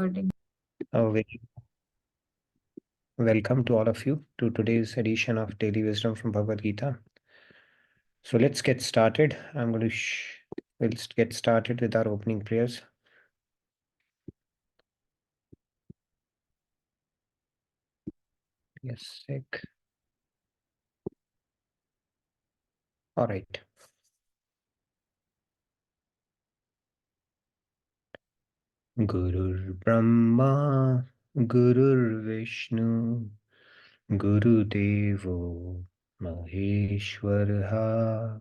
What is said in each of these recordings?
Recording. Very welcome to all of you to today's edition of Daily Wisdom from Bhagavad Gita. So let's get started. We'll get started with our opening prayers. Yes, sick. All right. Gurur Brahma, Gurur Vishnu, Guru Devo Maheshwaraha,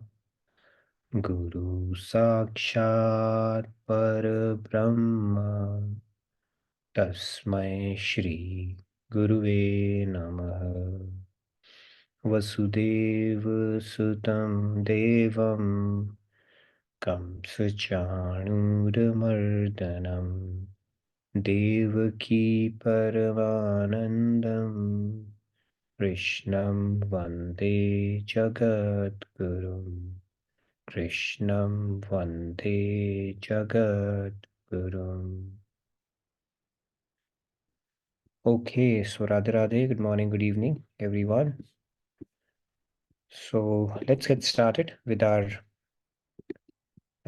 Guru Sakshat Parabrahma, Tasmai Shri Guruve Namaha. Vasudev सुतं देवं कंसचाणूरमर्दनं देवकी परमानन्दं कृष्णं वन्दे जगद्गुरुं कृष्णं वन्दे जगद्गुरुम्. Okay, so Radhe Radhe, good morning, good evening, everyone. So let's get started with I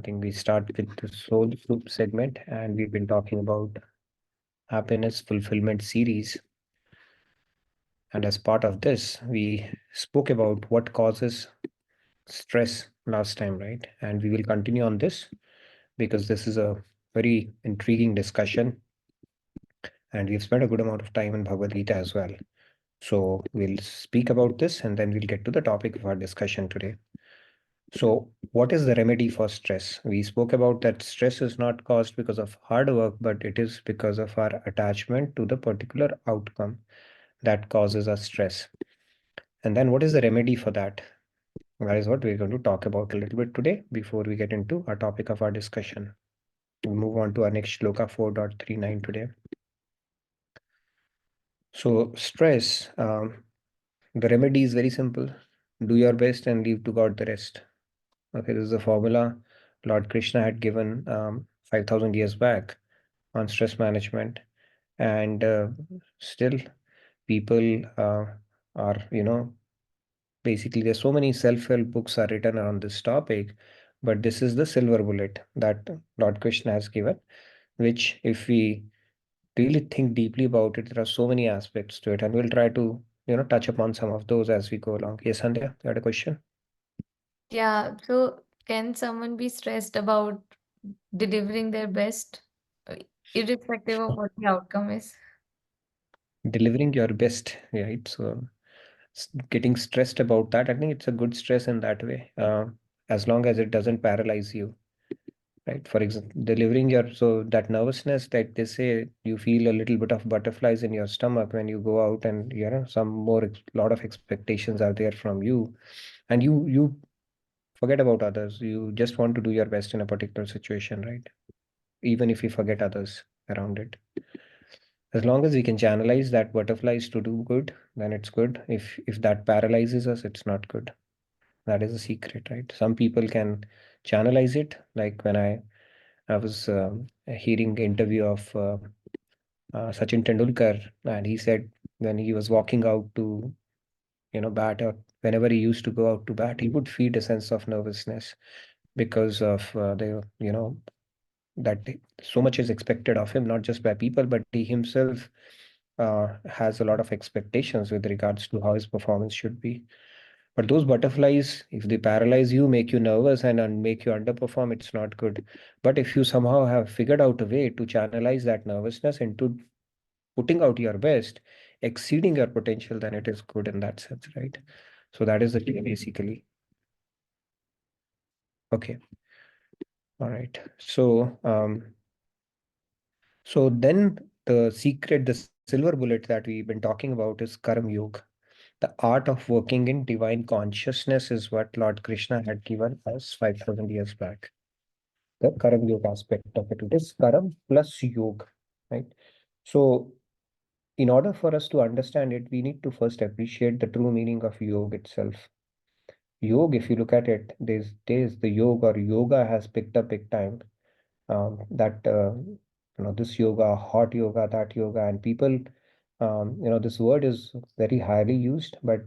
think we start with the soul soup segment, and we've been talking about happiness fulfillment series. And as part of this, we spoke about what causes stress last time, right? And we will continue on this because this is a very intriguing discussion, and we've spent a good amount of time in Bhagavad Gita as well. So we'll speak about this and then we'll get to the topic of our discussion today. So, what is the remedy for stress? We spoke about that stress is not caused because of hard work, but it is because of our attachment to the particular outcome that causes us stress. And then, what is the remedy for that? That is what we're going to talk about a little bit today before we get into our topic of our discussion. We'll move on to our next shloka 4.39 today. So, stress, the remedy is very simple: do your best and leave to God the rest. Okay, this is a formula Lord Krishna had given 5,000 years back on stress management. And still, people are, basically, there's so many self-help books are written around this topic, but this is the silver bullet that Lord Krishna has given, which, if we really think deeply about it, there are so many aspects to it, and we'll try to, touch upon some of those as we go along. Yes, Sandhya, you had a question? Yeah, so can someone be stressed about delivering their best, uh, irrespective of what the outcome is? Delivering your best, right? So getting stressed about that, I think it's a good stress in that way, as long as it doesn't paralyze you, right? For example, delivering your, so that nervousness that they say you feel a little bit of butterflies in your stomach when you go out, and some more lot of expectations are there from you, and you forget about others. You just want to do your best in a particular situation, right? Even if you forget others around it. As long as we can channelize that butterflies to do good, then it's good. If that paralyzes us, it's not good. That is a secret, right? Some people can channelize it. Like when I was hearing interview of Sachin Tendulkar, and he said when he was walking out to bat, or whenever he used to go out to bat, he would feel a sense of nervousness because of the that so much is expected of him, not just by people, but he himself has a lot of expectations with regards to how his performance should be. But those butterflies, if they paralyze you, make you nervous and make you underperform, it's not good. But if you somehow have figured out a way to channelize that nervousness into putting out your best, exceeding your potential, then it is good in that sense, right? So that is the key, basically. Okay. All right. So then the secret, the silver bullet that we've been talking about is Karma Yoga. The art of working in divine consciousness is what Lord Krishna had given us 5,000 years back. The Karam Yoga aspect of it. It is Karam plus Yoga, right? So, in order for us to understand it, we need to first appreciate the true meaning of yoga itself. Yoga, if you look at it, these days the yoga or yoga has picked up big time. That this yoga, hot yoga, that yoga, and people, this word is very highly used, but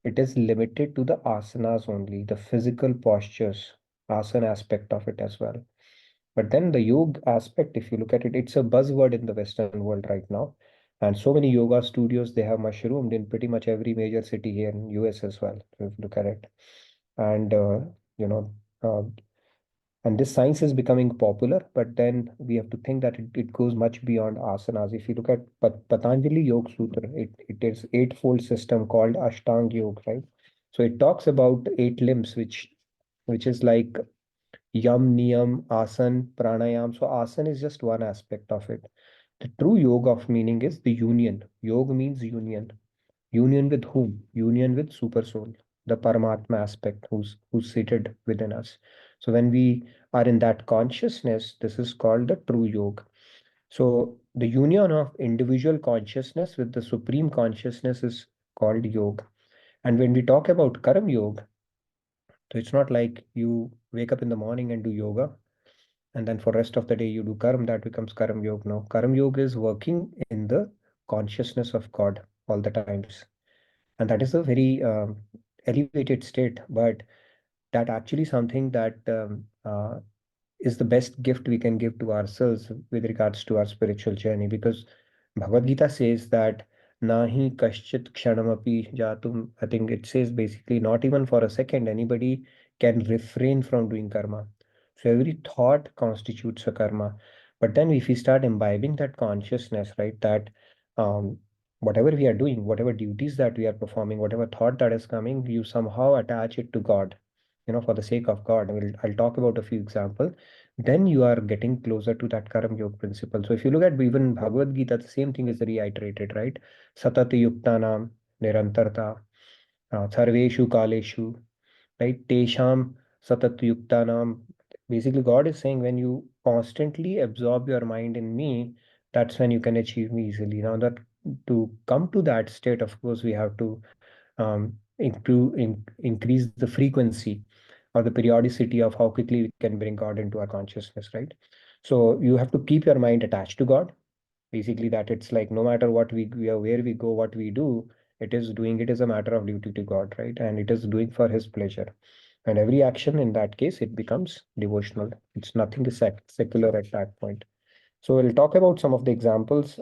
it is limited to the asanas only, the physical postures, asana aspect of it as well. But then the yoga aspect, if you look at it, it's a buzzword in the Western world right now. And so many yoga studios, they have mushroomed in pretty much every major city here in US as well, if you look at it. And, you know, uh, and this science is becoming popular, but then we have to think that it goes much beyond asanas. If you look at Patanjali Yoga Sutra, it is eightfold system called Ashtanga Yoga, right? So it talks about eight limbs, which is like yam, niyam, asan, pranayam. So asan is just one aspect of it. The true yoga of meaning is the union. Yoga means union. Union with whom? Union with super soul, the Paramatma aspect who's seated within us. So when we are in that consciousness, this is called the true yoga. So the union of individual consciousness with the supreme consciousness is called yoga. And when we talk about Karam Yoga, so it's not like you wake up in the morning and do yoga and then for rest of the day you do karma, that becomes karma yoga. No, karma yoga is working in the consciousness of God all the times, and that is a very elevated state, but that actually something that is the best gift we can give to ourselves with regards to our spiritual journey, because Bhagavad Gita says that nahi kaschit kshanamapi jatum. I think it says basically not even for a second anybody can refrain from doing karma. So every thought constitutes a karma. But then if we start imbibing that consciousness, right, that um, whatever we are doing, whatever duties that we are performing, whatever thought that is coming, you somehow attach it to God, for the sake of God. I'll talk about a few examples. Then you are getting closer to that Karam Yoga principle. So if you look at even Bhagavad Gita, the same thing is reiterated, right? Satati yuktanam nirantarta, sarveshu kaleshu, right? Tesham satat yuktanam. Basically, God is saying when you constantly absorb your mind in me, that's when you can achieve me easily. Now that to come to that state, of course, we have to increase the frequency or the periodicity of how quickly we can bring God into our consciousness, right? So you have to keep your mind attached to God. Basically, that it's like no matter what we are, where we go, what we do, it is a matter of duty to God, right? And it is doing for His pleasure. And every action in that case, it becomes devotional. It's nothing is secular at that point. So we'll talk about some of the examples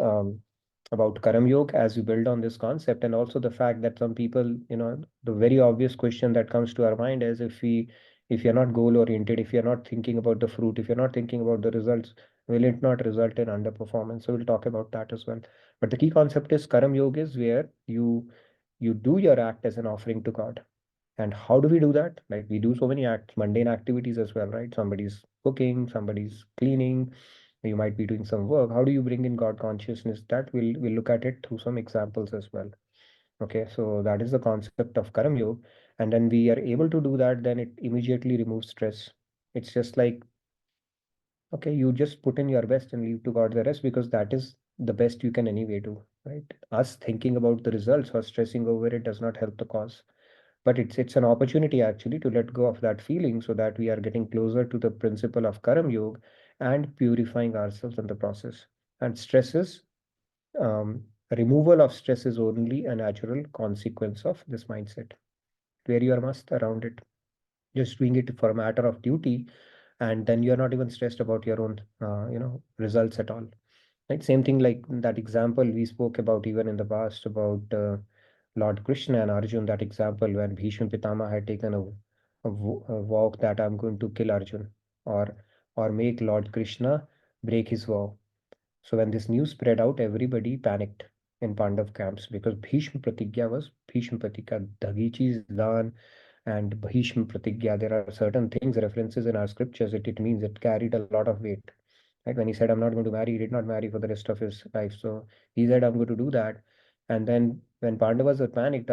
about Karam Yoga as we build on this concept, and also the fact that some people, the very obvious question that comes to our mind is if you're not goal oriented, if you're not thinking about the fruit, if you're not thinking about the results, will it not result in underperformance? So we'll talk about that as well. But the key concept is Karam Yoga is where you do your act as an offering to God. And how do we do that? Like we do so many mundane activities as well, right? Somebody's cooking, somebody's cleaning, you might be doing some work. How do you bring in God consciousness? That we'll look at it through some examples as well. Okay, so that is the concept of Karam Yoga. And then we are able to do that, then it immediately removes stress. It's just like, okay, you just put in your best and leave to God the rest, because that is the best you can anyway do, right? Us thinking about the results or stressing over it does not help the cause, but it's an opportunity actually to let go of that feeling so that we are getting closer to the principle of Karam Yoga and purifying ourselves in the process. And stress is removal of stress is only a natural consequence of this mindset. Wear your mask around it, just doing it for a matter of duty, and then you're not even stressed about your own results at all, right? Same thing like that example we spoke about even in the past about Lord Krishna and Arjun, that example when Bhishma Pitama had taken a vow that I'm going to kill Arjun, or make Lord Krishna break his vow. So when this news spread out, everybody panicked in Pandav camps, because Bhishma Pratigya was Bhishma Pratigya, Dagichi's Dan and Bhishma Pratigya. There are certain things, references in our scriptures, it means it carried a lot of weight. Right? When he said, I'm not going to marry, he did not marry for the rest of his life. So he said, I'm going to do that. And then when Pandavas were panicked,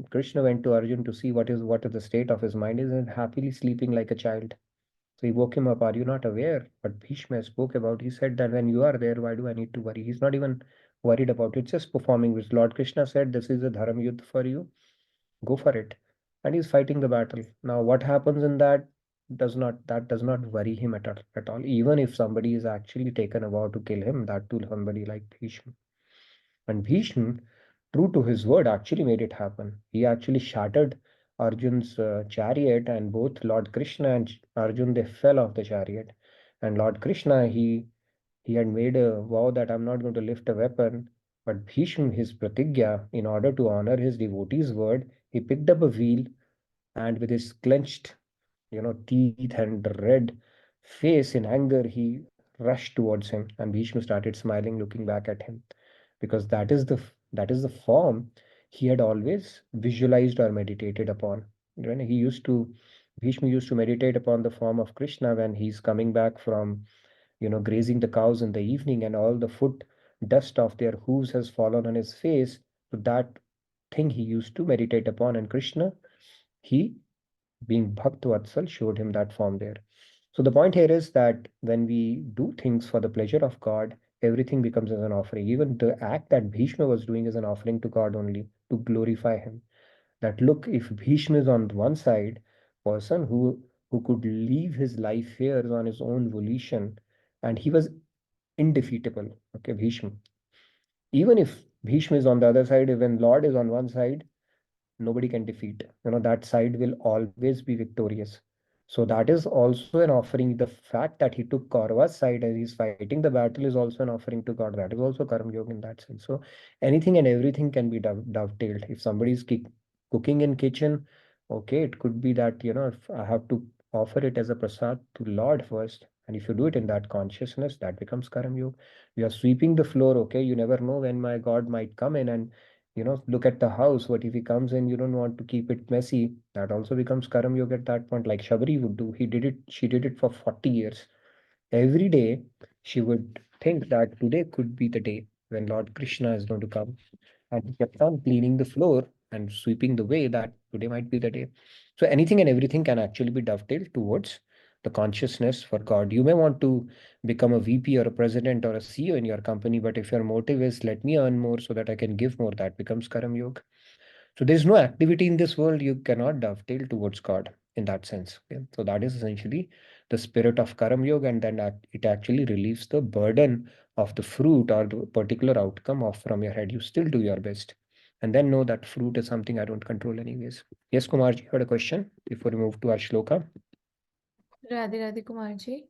Krishna went to Arjun to see what is the state of his mind. Is it happily sleeping like a child? So he woke him up. Are you not aware what Bhishma spoke about? He said that when you are there, why do I need to worry? He's not even worried about it, just performing, which Lord Krishna said, this is a dharam yudh for you. Go for it. And he's fighting the battle. Now, what happens in that? does not worry him at all. Even if somebody is actually taken a vow to kill him, that too somebody like Bhishma. And Bhishma, true to his word, actually made it happen. He actually shattered Arjun's chariot, and both Lord Krishna and Arjun, they fell off the chariot. And Lord Krishna, he had made a vow that I'm not going to lift a weapon. But Bhishma, his pratigya, in order to honor his devotee's word, he picked up a wheel and with his clenched, teeth and red face in anger, he rushed towards him. And Bhishma started smiling, looking back at him, because that is the form he had always visualized or meditated upon. When he used to, Bhishma used to meditate upon the form of Krishna when he's coming back from, grazing the cows in the evening, and all the foot dust of their hooves has fallen on his face. So that thing he used to meditate upon, and Krishna, he being Bhakt Vatsal, showed him that form there. So the point here is that when we do things for the pleasure of God, everything becomes as an offering. Even the act that Bhishma was doing is an offering to God only, to glorify him. That look, if Bhishma is on one side, person who could leave his life here on his own volition, and he was indefeatable. Okay, Bhishma. Even if Bhishma is on the other side, when Lord is on one side, nobody can defeat. That side will always be victorious. So that is also an offering. The fact that he took Kaurva's side and he's fighting the battle is also an offering to God. That is also karma yoga in that sense. So anything and everything can be dovetailed. If somebody is cooking in kitchen, okay, it could be that, if I have to offer it as a prasad to Lord first, and if you do it in that consciousness, that becomes karma yoga. You are sweeping the floor, okay, you never know when my God might come in and look at the house. What if he comes in? You don't want to keep it messy. That also becomes karam yoga at that point, like Shabari would do. She did it for 40 years. Every day, she would think that today could be the day when Lord Krishna is going to come. And he kept on cleaning the floor and sweeping the way that today might be the day. So anything and everything can actually be dovetailed towards the consciousness for God. You may want to become a VP or a president or a CEO in your company, but if your motive is let me earn more so that I can give more, that becomes Karam Yoga. So there's no activity in this world you cannot dovetail towards God in that sense. Okay? So that is essentially the spirit of Karam Yoga, and then it actually relieves the burden of the fruit or the particular outcome off from your head. You still do your best. And then know that fruit is something I don't control anyways. Yes, Kumarji, you had a question before we move to our shloka. Radhe Radhe Kumar ji.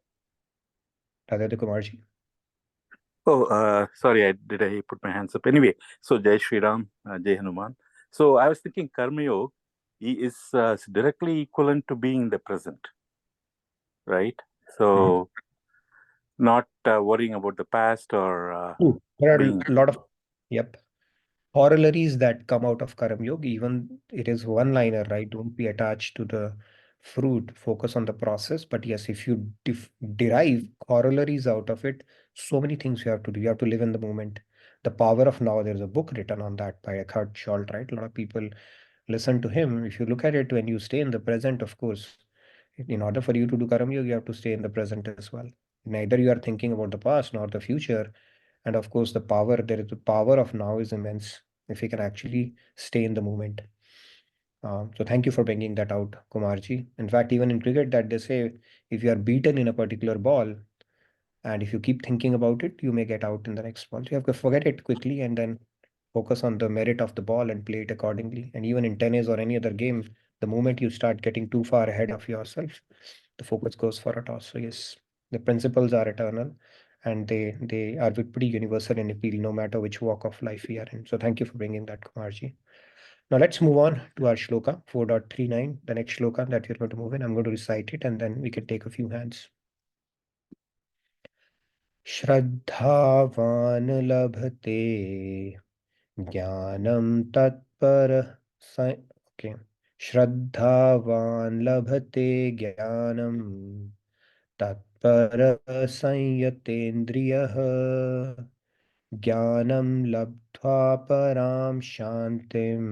Radha Kumarji. Oh, sorry, I put my hands up? Anyway, so Jai Shri Ram, Jai Hanuman. So I was thinking Karma Yoga is directly equivalent to being in the present, right? So not worrying about the past or There are being. a lot of, yep, corollaries that come out of Karam Yoga. Even it is one liner, right? Don't be attached to the fruit, focus on the process. But yes, if you derive corollaries out of it, so many things you have to do. You have to live in the moment. The power of now. There's a book written on that by Eckhart Tolle, right? A lot of people listen to him. If you look at it, when you stay in the present, of course, in order for you to do Karam Yoga, you have to stay in the present as well. Neither you are thinking about the past nor the future. And of course, the power of now is immense if we can actually stay in the moment. So thank you for bringing that out, Kumarji. In fact, even in cricket, that they say if you are beaten in a particular ball, and if you keep thinking about it, you may get out in the next ball. So you have to forget it quickly and then focus on the merit of the ball and play it accordingly. And even in tennis or any other game, the moment you start getting too far ahead of yourself, the focus goes for a toss. So yes, the principles are eternal, and they are pretty universal in appeal, no matter which walk of life we are in. So thank you for bringing that, Kumarji. Now let's move on to our shloka 4.39, the next shloka that we're going to move in. I'm going to recite it and then we can take a few hands. श्रद्धावान् लभते ज्ञानं तत्परः okay श्रद्धावान् लभते ज्ञानं तत्परः संयतेन्द्रियः ज्ञानं लब्ध्वा परां शान्तिम्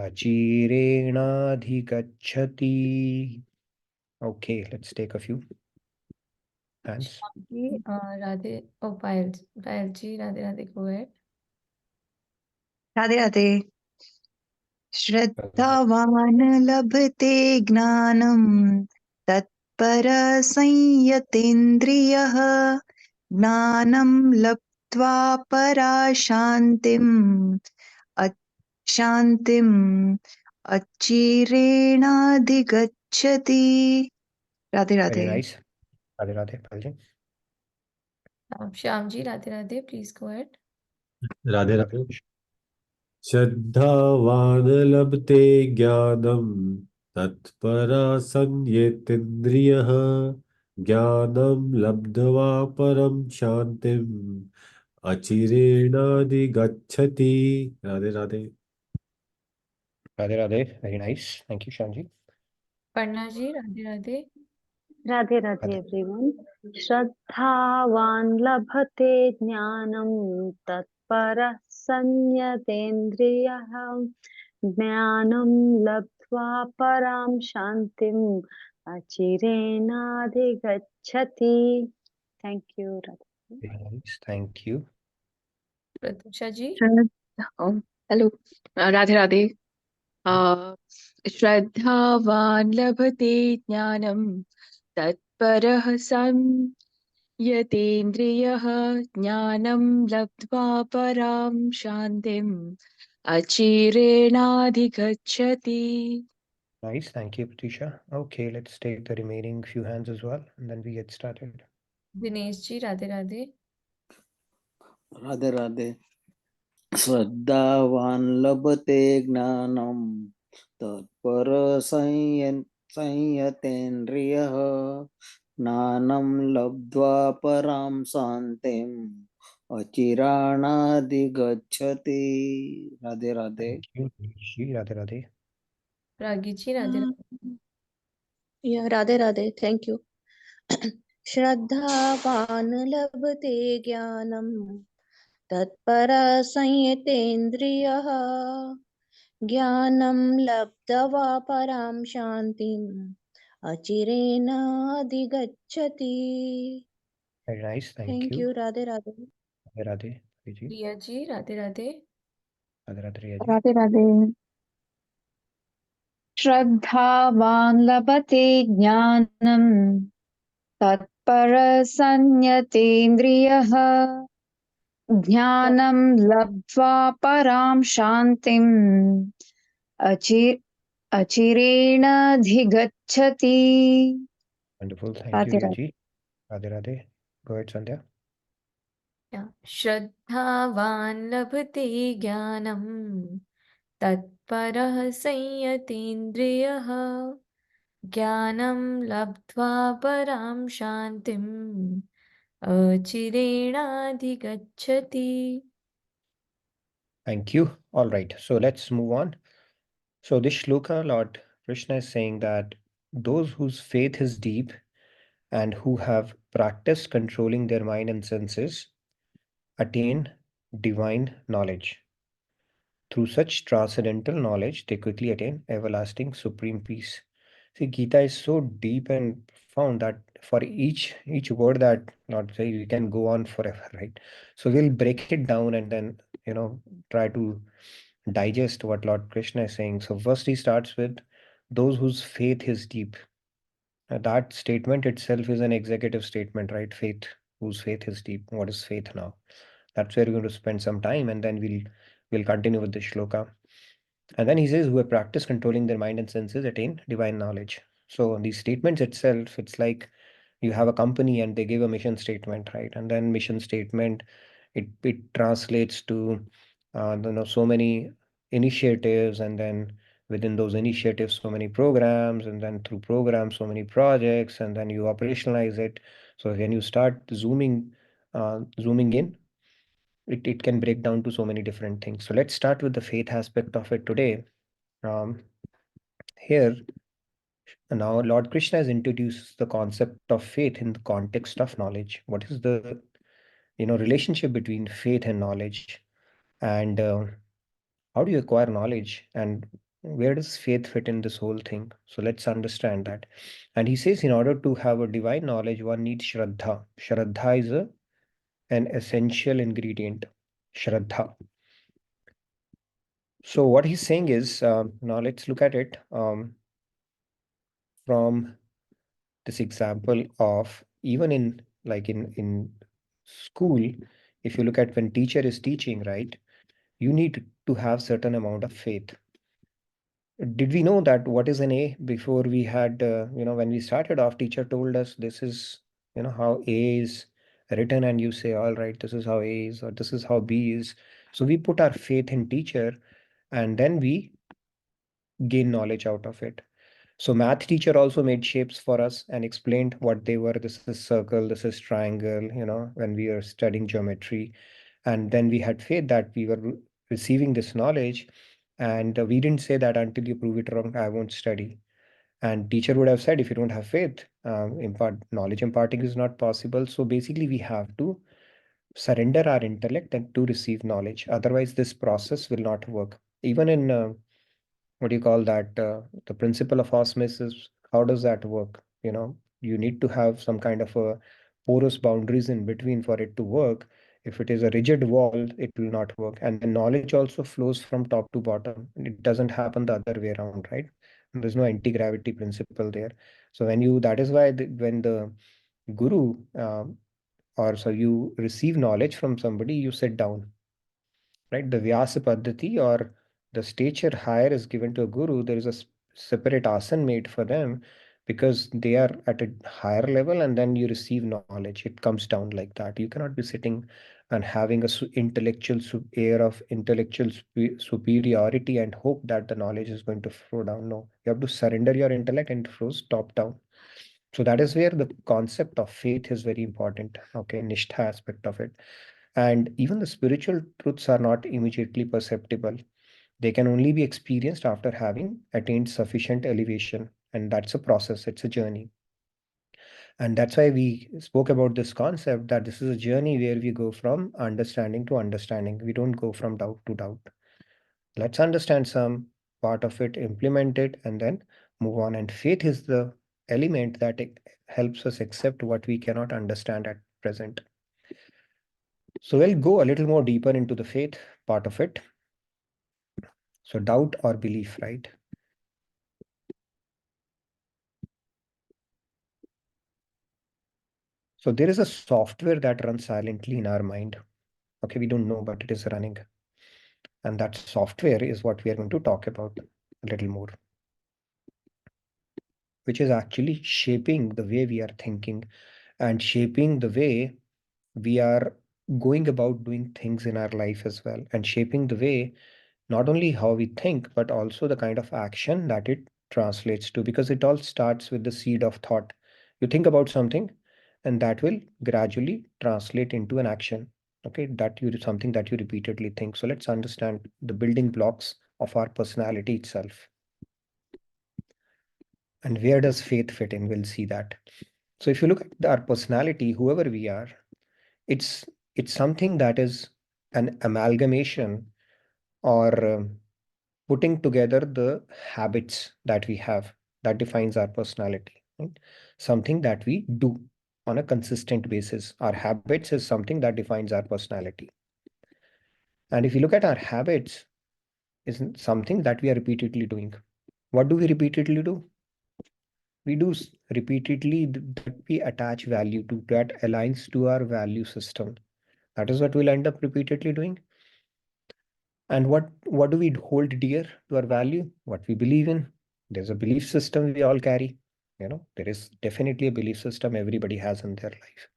अचिरेणाधिगच्छति. Okay, let's take a few hands. Ji, Radhe, oh, Payal ji, Radhe Radhe, go ahead. Radhe Radhe. श्रद्धावान् लभते ज्ञानं तत्परसंयतेन्द्रियः ज्ञानं लब्ध्वा शान्तिम् अचिरेणाधिगच्छति। Radhe Very Radhe. nice. Radhe Radhe, Palji. Shyamji, Radhe Radhe, please go ahead. Radhe Radhe. श्रद्धावान् लभते ज्ञानं तत्परा संयतेन्द्रियः ज्ञानं लब्ध्वा परं शान्तिम् अचिरेणाधिगच्छति। Radhe Radhe. Radhe Radhe. Very nice. Thank you, Shyamji. Parna ji, Radhe Radhe. Radhe Radhe everyone. श्रद्धावान् लभते ज्ञानं तत्परः संयतेन्द्रियः ज्ञानं लब्ध्वा परां शान्तिम् अचिरेणाधिगच्छति। Thank you Radhe. Very nice. Thank you. Pratusha ji. Hello Radhe Radhe. श्रद्धावान् लभते ज्ञानं तत्परः संयतेन्द्रियः ज्ञानं लब्ध्वा परां शान्तिम् अचिरेणाधिगच्छति। Nice. Thank you, Pratisha. Okay, let's take the remaining few hands as well, and then we get started. Dinesh ji, Radhe Radhe. Radhe Radhe. श्रद्धावान् लभते ज्ञानं तत्पर संयतेन्द्रियः ज्ञानं लब्ध्वा परां शान्तिम् अचिराणाधिगच्छति। Radhe Radhe. Thank you, Dinesh ji. Radhe Radhe. Ragi ji, Radhe Radhe. Yeah, Radhe Radhe, thank you. श्रद्धावान् लभते ज्ञानं तत्परसंयतेन्द्रियः ज्ञानं लब्ध्वा परां शान्तिम् अचिरेणाधिगच्छति। Very nice. Thank Thank you. you, Radhe Radhe. Radhe Radhe. Ji. Priya ji, Radhe Radhe. Radhe Radhe, Riya ji. Radhe Radhe. श्रद्धावान् लभते ज्ञानं तत्परसंयतेन्द्रियः ज्ञानं लब्ध्वा परां शान्तिम् अचिरेणाधिगच्छति। Wonderful. Thank you, Radhe Riya Radhe. ji. Radhe Radhe. Go ahead, Sandhya. Yeah. श्रद्धावान् लभते ज्ञानं तत्परः संयतेन्द्रियः ज्ञानं लब्ध्वा परां शान्तिम् अचिरेणाधिगच्छति। Thank you. All right. So let's move on. So this shloka, Lord Krishna is saying that those whose faith is deep and who have practiced controlling their mind and senses attain divine knowledge. Through such transcendental knowledge, they quickly attain everlasting supreme peace. See, Gita is so deep and profound that for each word that Lord say, we can go on forever, right? So we'll break it down and then try to digest what Lord Krishna is saying. So first he starts with those whose faith is deep. That statement itself is an executive statement, right? Faith, whose faith is deep. What is faith now? That's where we're going to spend some time, and then we'll continue with the shloka. And then he says, who have practiced controlling their mind and senses attain divine knowledge. So these statements itself, it's like you have a company and they give a mission statement, right? And then mission statement, it translates to so many initiatives, and then within those initiatives, so many programs, and then through programs, so many projects, and then you operationalize it. So when you start zooming in, it can break down to so many different things. So let's start with the faith aspect of it today. Here, now Lord Krishna has introduced the concept of faith in the context of knowledge. What is the relationship between faith and knowledge, and how do you acquire knowledge, and where does faith fit in this whole thing? So let's understand that. And he says, in order to have a divine knowledge, one needs Shraddha. Shraddha is an essential ingredient. Shraddha. So what he's saying is, now let's look at it from this example of even in like in school. If you look at when teacher is teaching, right, you need to have certain amount of faith. Did we know that what is an A before we had, when we started off, teacher told us this is, how A is written, and you say, all right, this is how A is, or this is how B is. So we put our faith in teacher, and then we gain knowledge out of it. So math teacher also made shapes for us and explained what they were. This is circle, this is triangle, when we were studying geometry. And then we had faith that we were receiving this knowledge. And we didn't say that until you prove it wrong, I won't study. And teacher would have said, if you don't have faith, knowledge imparting is not possible. So basically, we have to surrender our intellect and to receive knowledge. Otherwise, this process will not work. Even in what do you call that? The principle of osmosis, how does that work? You need to have some kind of a porous boundaries in between for it to work. If it is a rigid wall, it will not work. And the knowledge also flows from top to bottom. It doesn't happen the other way around, right? There's no anti-gravity principle there. So that is why when the guru, or so you receive knowledge from somebody, you sit down, right? The Vyasa Paddhati, or the stature higher, is given to a guru. There is a separate asan made for them because they are at a higher level, and then you receive knowledge. It comes down like that. You cannot be sitting and having a air of intellectual superiority and hope that the knowledge is going to flow down. No, you have to surrender your intellect and it flows top down. So that is where the concept of faith is very important. Okay, nishtha aspect of it. And even the spiritual truths are not immediately perceptible. They can only be experienced after having attained sufficient elevation. And that's a process, it's a journey. And that's why we spoke about this concept that this is a journey where we go from understanding to understanding. We don't go from doubt to doubt. Let's understand some part of it, implement it, and then move on. And faith is the element that helps us accept what we cannot understand at present. So we'll go a little more deeper into the faith part of it. So doubt or belief, right? So there is a software that runs silently in our mind. Okay, we don't know, but it is running. And that software is what we are going to talk about a little more, which is actually shaping the way we are thinking and shaping the way we are going about doing things in our life as well, and shaping the way not only how we think, but also the kind of action that it translates to, because it all starts with the seed of thought. You think about something, and that will gradually translate into an action. Okay, something that you repeatedly think. So let's understand the building blocks of our personality itself. And where does faith fit in? We'll see that. So if you look at our personality, whoever we are, it's it's something that is an amalgamation, or putting together the habits that we have that defines our personality, right? Something that we do on a consistent basis. Our habits is something that defines our personality. And if you look at our habits, is something that we are repeatedly doing. What do we repeatedly do? We do repeatedly that we attach value to, that aligns to our value system. That is what we'll end up repeatedly doing. And what do we hold dear to our value? What we believe in. There's a belief system we all carry. There is definitely a belief system everybody has in their life.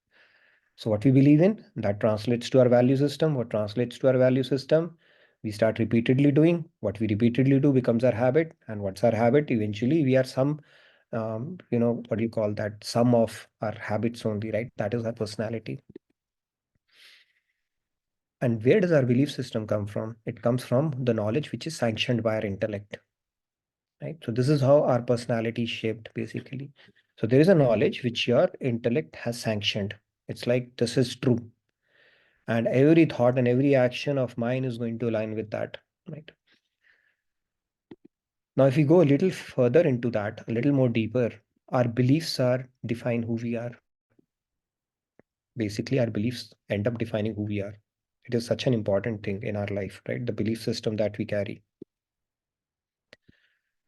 So what we believe in, that translates to our value system. What translates to our value system, we start repeatedly doing. What we repeatedly do becomes our habit. And what's our habit? Eventually, we are what do you call that? Sum of our habits only, right? That is our personality. And where does our belief system come from? It comes from the knowledge which is sanctioned by our intellect, right? So this is how our personality is shaped, basically. So there is a knowledge which your intellect has sanctioned. It's like, this is true. And every thought and every action of mine is going to align with that, right? Now, if we go a little further into that, a little more deeper, our beliefs are define who we are. Basically, our beliefs end up defining who we are. It is such an important thing in our life, right? The belief system that we carry.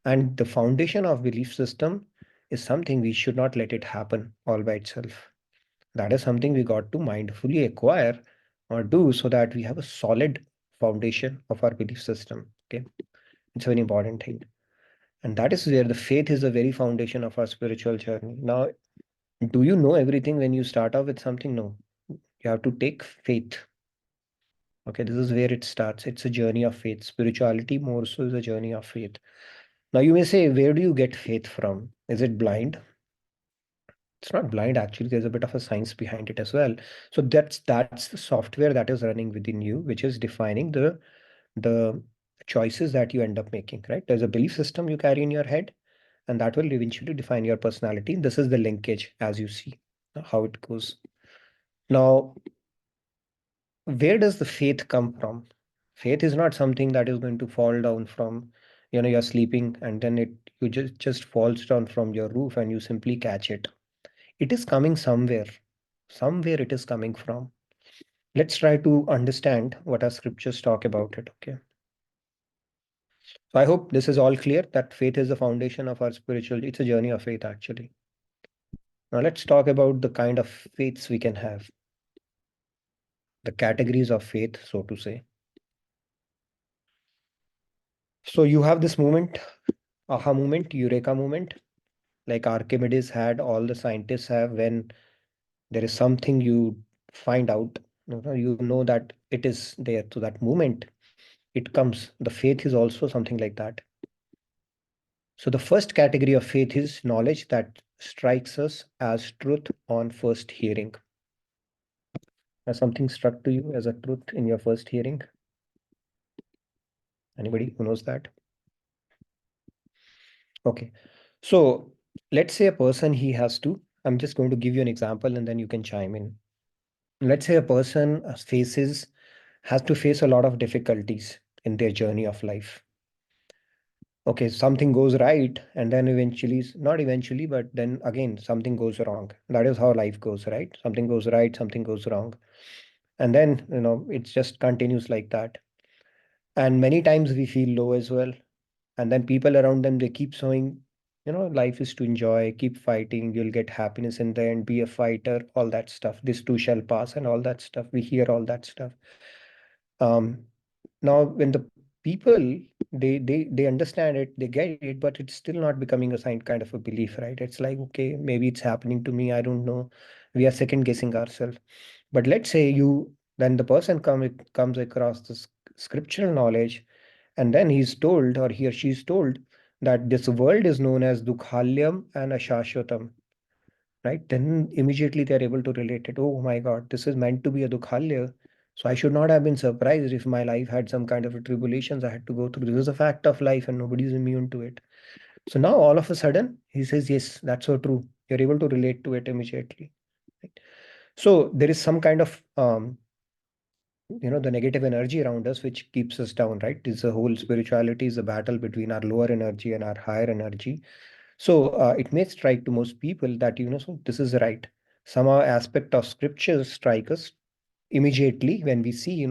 And the foundation of belief system is something we should not let it happen all by itself. That is something we got to mindfully acquire or do so that we have a solid foundation of our belief system. Okay, it's a very important thing. And that is where the faith is the very foundation of our spiritual journey. Now, do you know everything when you start off with something? No. You have to take faith. Okay, this is where it starts. It's a journey of faith. Spirituality more so is a journey of faith. Now you may say, where do you get faith from? Is it blind? It's not blind, actually. There's a bit of a science behind it as well. So that's the software that is running within you, which is defining the choices that you end up making, right? There's a belief system you carry in your head, and that will eventually define your personality. This is the linkage as you see how it goes. Now, where does the faith come from? Faith is not something that is going to fall down from, you're sleeping and then you just falls down from your roof and you simply catch it. It is coming somewhere. Somewhere it is coming from. Let's try to understand what our scriptures talk about it. Okay. So I hope this is all clear that faith is the foundation of our spiritual. It's a journey of faith, actually. Now let's talk about the kind of faiths we can have, the categories of faith, so to say. So you have this moment, aha moment, eureka moment, like Archimedes had, all the scientists have, when there is something you find out, you know that it is there. So that moment, it comes. The faith is also something like that. So the first category of faith is knowledge that strikes us as truth on first hearing. Has something struck to you as a truth in your first hearing? Anybody who knows that? Okay. So let's say a person, I'm just going to give you an example and then you can chime in. Let's say a person has to face a lot of difficulties in their journey of life. Okay, something goes right, and then not eventually, but then again, something goes wrong. That is how life goes, right? Something goes right, something goes wrong. And then, it just continues like that. And many times we feel low as well. And then people around them, they keep showing, life is to enjoy, keep fighting, you'll get happiness in the end, be a fighter, all that stuff. This too shall pass, and all that stuff. We hear all that stuff. Um, Now, when the people they understand it, they get it, but it's still not becoming a sign kind of a belief, right? It's like, okay, maybe it's happening to me. I don't know. We are second guessing ourselves. But let's say then the person comes across this scriptural knowledge, and then he's told, or he or she is told, that this world is known as Dukhalyam and Ashashvatam, right? Then immediately they're able to relate it. Oh my God, this is meant to be a Dukhalya. So I should not have been surprised if my life had some kind of a tribulations I had to go through. This is a fact of life and nobody's immune to it. So now all of a sudden he says, yes, that's so true. You're able to relate to it immediately. Right? So there is some kind of the negative energy around us which keeps us down, right? This the whole spirituality is a battle between our lower energy and our higher energy. So it may strike to most people that, so this is right. Some aspect of scriptures strike us immediately when we see,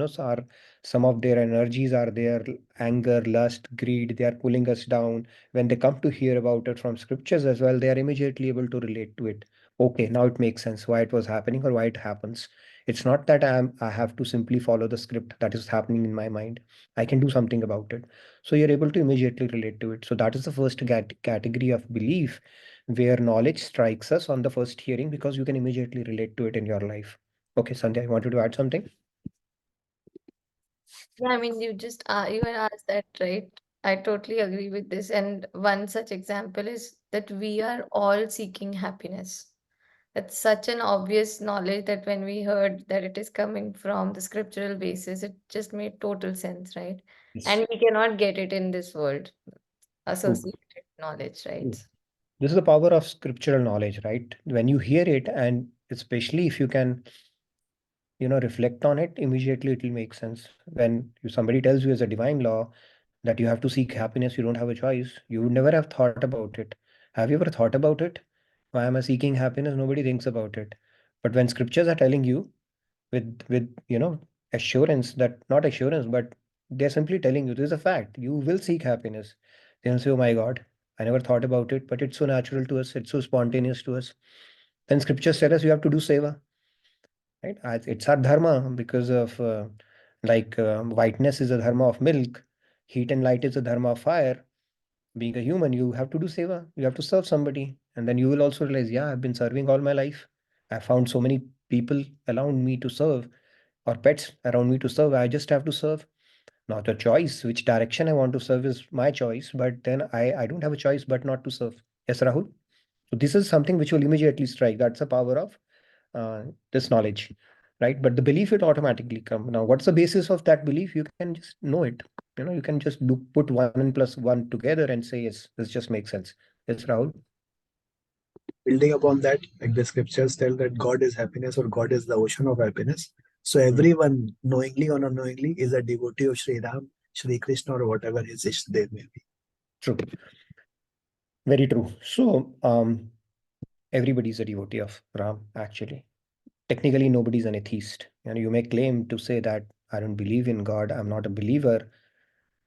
some of their energies are there, anger, lust, greed, they are pulling us down. When they come to hear about it from scriptures as well, they are immediately able to relate to it. Okay, now it makes sense why it was happening or why it happens. It's not that I have to simply follow the script that is happening in my mind. I can do something about it. So you're able to immediately relate to it. So that is the first category of belief, where knowledge strikes us on the first hearing because you can immediately relate to it in your life. Okay, Sandhya, I wanted to add something. Yeah, I mean, you had asked that, right? I totally agree with this. And one such example is that we are all seeking happiness. That's such an obvious knowledge that when we heard that it is coming from the scriptural basis, it just made total sense, right? Yes. And we cannot get it in this world, True. associated knowledge, right? True. This is the power of scriptural knowledge, right? When you hear it, and especially if you can, reflect on it, immediately it will make sense. When somebody tells you as a divine law that you have to seek happiness, you don't have a choice, you would never have thought about it. Have you ever thought about it? Why am I seeking happiness? Nobody thinks about it. But when scriptures are telling you with assurance, that not assurance, but they're simply telling you this is a fact, you will seek happiness. They'll say, oh my God, I never thought about it, but it's so natural to us, it's so spontaneous to us. Then scriptures tell us you have to do seva, right? It's our dharma because of whiteness is a dharma of milk, heat and light is a dharma of fire. Being a human, you have to do seva, you have to serve somebody. And then you will also realize, yeah, I've been serving all my life. I found so many people around me to serve or pets around me to serve. I just have to serve. Not a choice. Which direction I want to serve is my choice, but then I don't have a choice but not to serve. Yes, Rahul? So this is something which will immediately strike. That's the power of this knowledge, right? But the belief will automatically come. Now, what's the basis of that belief? You can just know it. You can just put 1 and +1 together and say, yes, this just makes sense. Yes, Rahul? Building upon that, like the scriptures tell that God is happiness or God is the ocean of happiness. So Hmm. everyone, knowingly or unknowingly, is a devotee of Sri Ram, Sri Krishna, or whatever his Ishtadev may be. True. Very true. So, everybody's a devotee of Ram, actually. Technically, nobody's an atheist. And you may claim to say that I don't believe in God, I'm not a believer.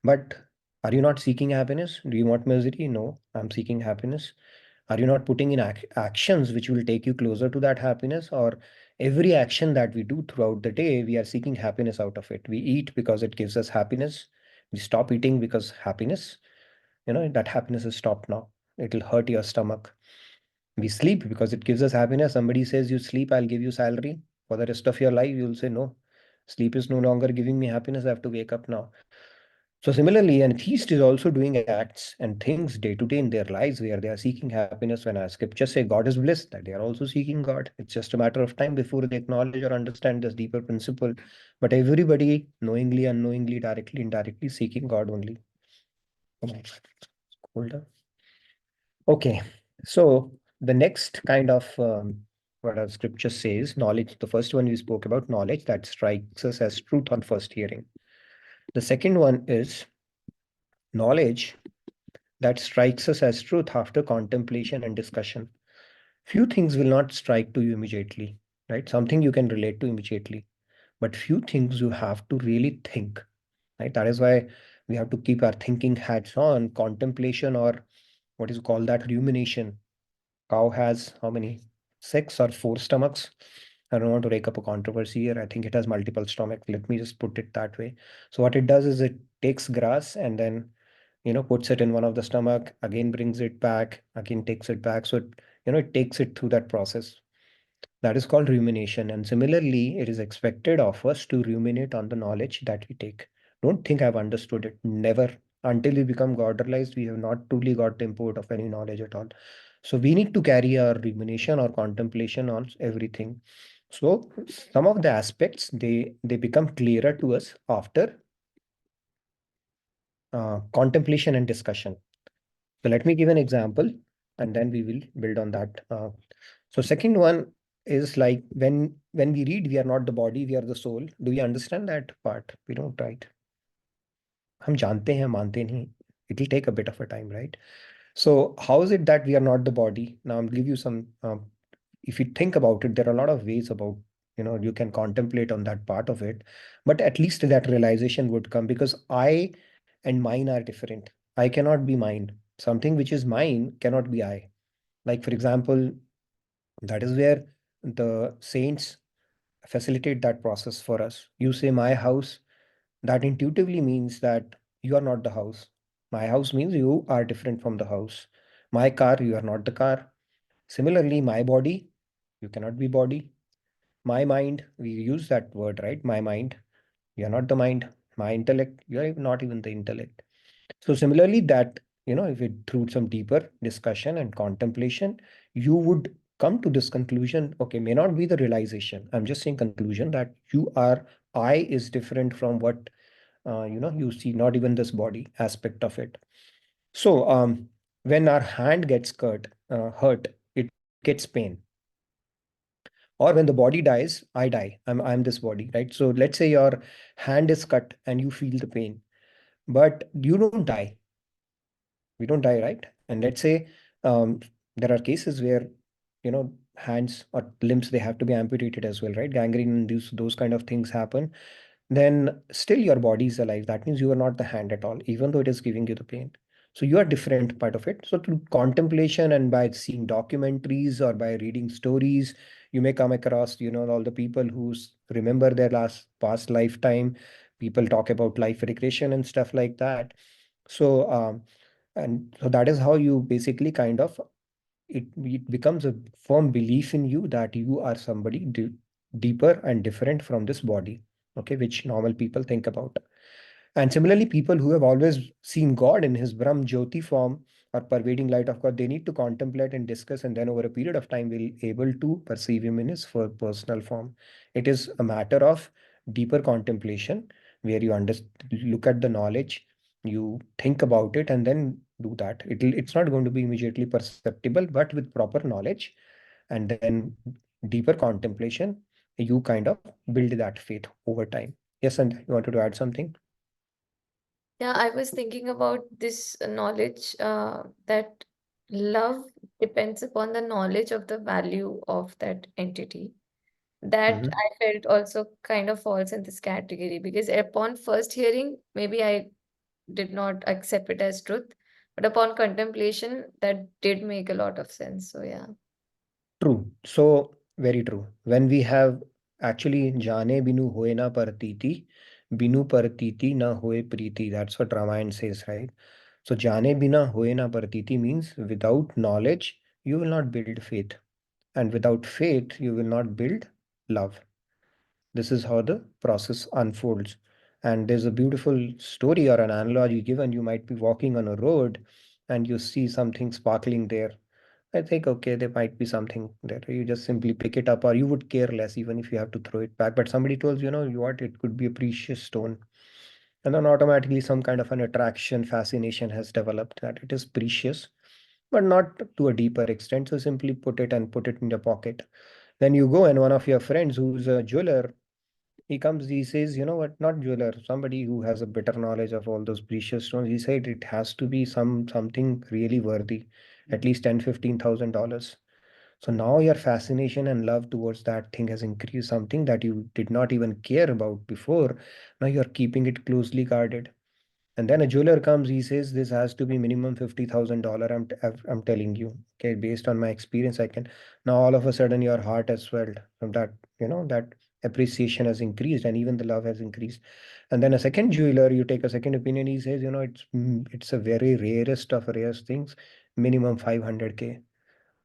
But are you not seeking happiness? Do you want misery? No, I'm seeking happiness. Are you not putting in actions which will take you closer to that happiness? Or every action that we do throughout the day, we are seeking happiness out of it. We eat because it gives us happiness. We stop eating because happiness, that happiness is stopped now. It'll hurt your stomach. We sleep because it gives us happiness. Somebody says, you sleep, I'll give you salary for the rest of your life. You'll say, no, sleep is no longer giving me happiness. I have to wake up now. So similarly, an atheist is also doing acts and things day to day in their lives where they are seeking happiness. When our scriptures say God is bliss, that they are also seeking God. It's just a matter of time before they acknowledge or understand this deeper principle. But everybody, knowingly, unknowingly, directly, indirectly, seeking God only. Hold on. Okay, so the next kind of what our scripture says, knowledge. The first one we spoke about, knowledge that strikes us as truth on first hearing. The second one is knowledge that strikes us as truth after contemplation and discussion. Few things will not strike to you immediately, right? Something you can relate to immediately, but few things you have to really think, right? That is why we have to keep our thinking hats on. Contemplation, or what is called that, rumination. Cow has how many? 6 or 4 stomachs. I don't want to rake up a controversy here. I think it has multiple stomachs. Let me just put it that way. So what it does is it takes grass and then puts it in one of the stomach, again brings it back, again takes it back. So it takes it through that process. That is called rumination. And similarly, it is expected of us to ruminate on the knowledge that we take. Don't think I've understood it. Never. Until we become God realized, we have not truly got the import of any knowledge at all. So we need to carry our rumination or contemplation on everything. So some of the aspects, they become clearer to us after contemplation and discussion. So let me give an example and then we will build on that. So second one is like when we read, we are not the body, we are the soul. Do we understand that part? We don't, right? हम जानते हैं, मानते नहीं. It will take a bit of a time, right? So how is it that we are not the body? Now I'll give you some, if you think about it, there are a lot of ways about, you can contemplate on that part of it, but at least that realization would come because I and mine are different. I cannot be mine. Something which is mine cannot be I. Like, for example, that is where the saints facilitate that process for us. You say my house, that intuitively means that you are not the house. My house means you are different from the house. My car, you are not the car. Similarly, my body, you cannot be body. My mind, we use that word, right? My mind, you are not the mind. My intellect, you are not even the intellect. So similarly, that, if it through some deeper discussion and contemplation, you would come to this conclusion, okay, may not be the realization. I'm just saying conclusion that I is different from what, you see, not even this body aspect of it. So when our hand gets hurt, it gets pain. Or when the body dies, I die. I'm this body, right? So let's say your hand is cut and you feel the pain, but you don't die. We don't die, right? And let's say there are cases where hands or limbs, they have to be amputated as well, right? Gangrene and those kind of things happen. Then still your body is alive. That means you are not the hand at all, even though it is giving you the pain. So you are different part of it. So through contemplation and by seeing documentaries or by reading stories, you may come across, all the people who remember their past lifetime. People talk about life regression and stuff like that. So and so that is how you basically kind of it becomes a firm belief in you that you are somebody deeper and different from this body, okay, which normal people think about. And similarly, people who have always seen God in his Brahm Jyoti form or pervading light of God, they need to contemplate and discuss, and then over a period of time, will able to perceive him in his personal form. It is a matter of deeper contemplation where you look at the knowledge, you think about it, and then do that. It's not going to be immediately perceptible, but with proper knowledge and then deeper contemplation, you kind of build that faith over time. Yes, and you wanted to add something? Yeah, I was thinking about this knowledge that love depends upon the knowledge of the value of that entity. That Mhm. I felt also kind of falls in this category because upon first hearing, maybe I did not accept it as truth, but upon contemplation, that did make a lot of sense. So, yeah. True. So, very true. When we have actually jane binu hoye na partiti, binu partiti na hoye priti. That's what Ramayana says, right? So, jane bina hoye na partiti means without knowledge, you will not build faith. And without faith, you will not build love. This is how the process unfolds. And there's a beautiful story or an analogy given. You might be walking on a road and you see something sparkling there. I think, okay, there might be something there. You just simply pick it up, or you would care less even if you have to throw it back. But somebody tells you, what, it could be a precious stone. And then automatically some kind of an attraction, fascination has developed that it is precious, but not to a deeper extent. So simply put it and put it in your pocket. Then you go and one of your friends who's a jeweler, he comes, he says, you know what, not jeweler, somebody who has a better knowledge of all those precious stones. He said it has to be something really worthy, at least 10, $15,000. So now your fascination and love towards that thing has increased, something that you did not even care about before. Now you're keeping it closely guarded. And then a jeweler comes, he says, this has to be minimum $50,000. I'm telling you, okay, based on my experience, I can. Now all of a sudden your heart has swelled from that, that appreciation has increased and even the love has increased. And then a second jeweler, you take a second opinion, he says, it's a very rarest of rarest things, minimum 500K.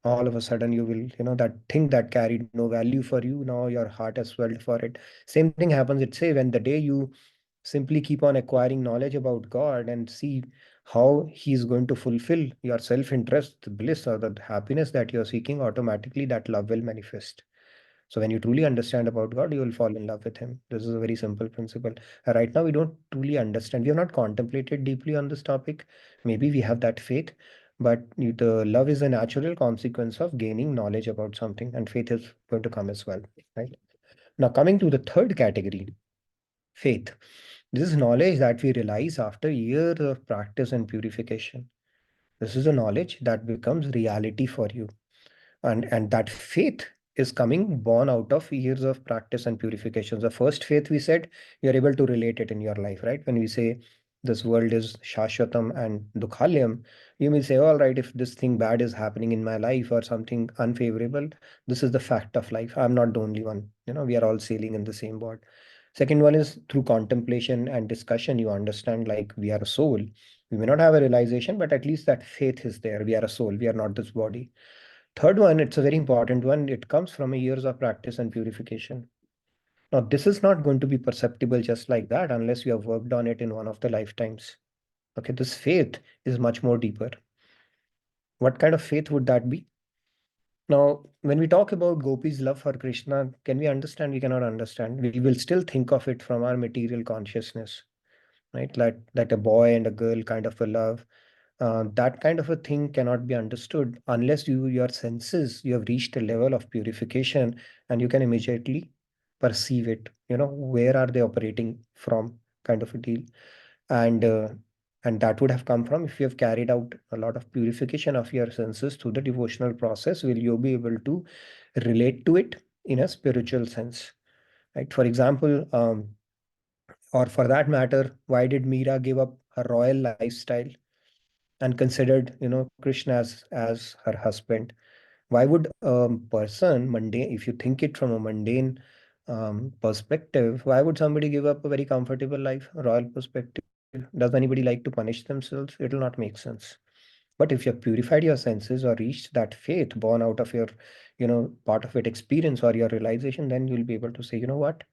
All of a sudden you will, that thing that carried no value for you, now your heart has swelled for it. Same thing happens, it's say, when the day you simply keep on acquiring knowledge about God and see how he is going to fulfill your self-interest, the bliss or the happiness that you're seeking, automatically that love will manifest. So when you truly understand about God, you will fall in love with him. This is a very simple principle. Right now, we don't truly understand. We have not contemplated deeply on this topic. Maybe we have that faith, but the love is a natural consequence of gaining knowledge about something, and faith is going to come as well, right? Now, coming to the third category, faith. This is knowledge that we realize after years of practice and purification. This is a knowledge that becomes reality for you. And that faith is coming born out of years of practice and purification. The first faith we said, you're able to relate it in your life, right? When we say this world is shashwatam and dukhalyam, you may say, all right, if this thing bad is happening in my life or something unfavorable, this is the fact of life. I'm not the only one. We are all sailing in the same boat. Second one is through contemplation and discussion, you understand like we are a soul. We may not have a realization, but at least that faith is there. We are a soul. We are not this body. Third one, it's a very important one. It comes from a years of practice and purification. Now, this is not going to be perceptible just like that unless you have worked on it in one of the lifetimes. Okay, this faith is much more deeper. What kind of faith would that be? Now, when we talk about Gopi's love for Krishna, can we understand? We cannot understand. We will still think of it from our material consciousness, right? Like a boy and a girl kind of a love. That kind of a thing cannot be understood unless your senses, you have reached a level of purification and you can immediately perceive it. Where are they operating from, kind of a deal. And and that would have come from if you have carried out a lot of purification of your senses through the devotional process, will you be able to relate to it in a spiritual sense, right? For example, or for that matter, why did Meera give up her royal lifestyle? and considered, Krishna as her husband. Why would a person, mundane, if you think it from a mundane perspective, why would somebody give up a very comfortable life, a royal perspective? Does anybody like to punish themselves? It will not make sense. But if you have purified your senses or reached that faith born out of your, part of it experience or your realization, then you'll be able to say, you know what?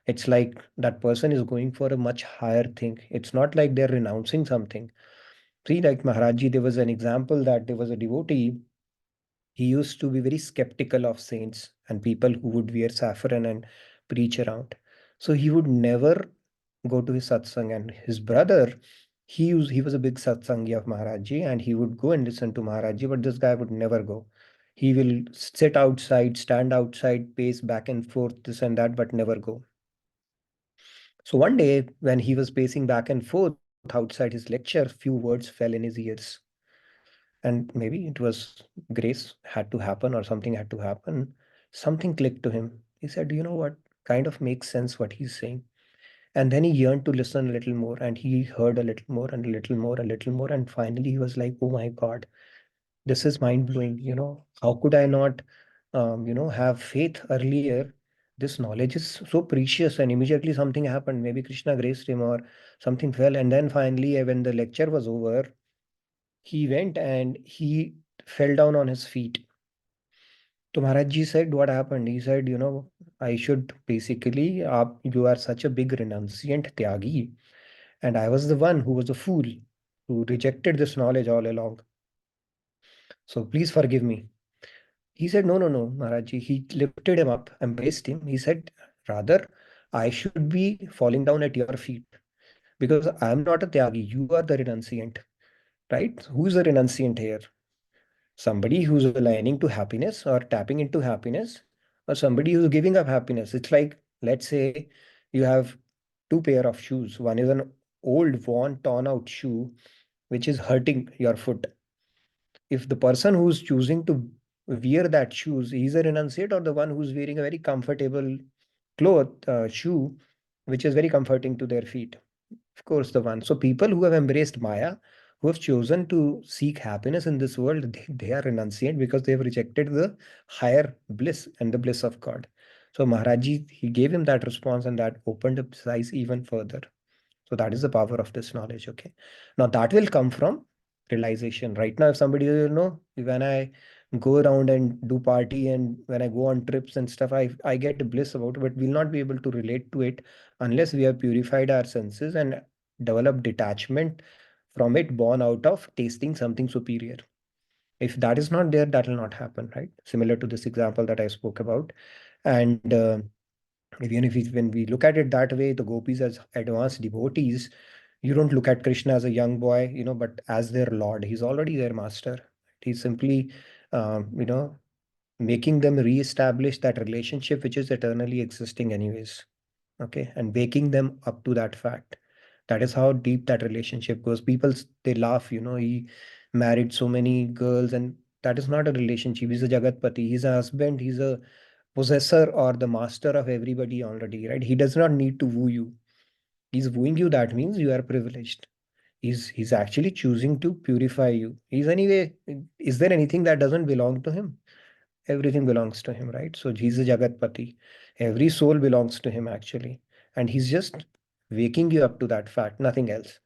It's like that person is going for a much higher thing. It's not like they're renouncing something. See, like Maharaji, there was an example that there was a devotee. He used to be very skeptical of saints and people who would wear saffron and preach around. So he would never go to his satsang. And his brother, he was a big satsangi of Maharaji, and he would go and listen to Maharaji, but this guy would never go. He will sit outside, stand outside, pace back and forth, this and that, but never go. So one day, when he was pacing back and forth outside his lecture, few words fell in his ears. And maybe it was grace had to happen or something had to happen. Something clicked to him. He said, you know what? Kind of makes sense what he's saying. And then he yearned to listen a little more, and he heard a little more and a little more, a little more. And finally, he was like, oh my God, this is mind blowing. How could I not, have faith earlier? This knowledge is so precious. And immediately something happened. Maybe Krishna graced him or something fell. And then finally, when the lecture was over, he went and he fell down on his feet. So Maharaj said, what happened? He said, I should basically, you are such a big renunciant Tyagi. And I was the one who was a fool who rejected this knowledge all along. So please forgive me. He said, no, no, no, Maharaj. He lifted him up, embraced him. He said, rather, I should be falling down at your feet because I am not a Tyagi. You are the renunciant, right? Who is the renunciant here? Somebody who's aligning to happiness or tapping into happiness, or somebody who's giving up happiness. It's like, let's say you have two pair of shoes. One is an old, worn, torn out shoe, which is hurting your foot. If the person who's choosing to wear that shoes, he's a renunciate, or the one who's wearing a very comfortable shoe, which is very comforting to their feet. Of course, the one. So people who have embraced Maya, who have chosen to seek happiness in this world, they are renunciant because they have rejected the higher bliss and the bliss of God. So Maharaji, he gave him that response, and that opened up his eyes even further. So that is the power of this knowledge. Okay. Now that will come from realization. Right now, if somebody, when I go around and do party and when I go on trips and stuff, I get bliss about it, but we'll not be able to relate to it unless we have purified our senses and developed detachment from it, born out of tasting something superior. If that is not there, that will not happen, right? Similar to this example that I spoke about. And even if when we look at it that way, the gopis as advanced devotees, you don't look at Krishna as a young boy, but as their Lord. He's already their master. He's simply, making them re-establish that relationship which is eternally existing anyways. Okay, and waking them up to that fact. That is how deep that relationship goes. People, they laugh, he married so many girls, and that is not a relationship. He's a Jagatpati. He's a husband. He's a possessor or the master of everybody already, right? He does not need to woo you. He's wooing you. That means you are privileged. He's actually choosing to purify you. He's anyway, is there anything that doesn't belong to him? Everything belongs to him, right? So he's a Jagatpati. Every soul belongs to him actually. And he's just waking you up to that fact, nothing else.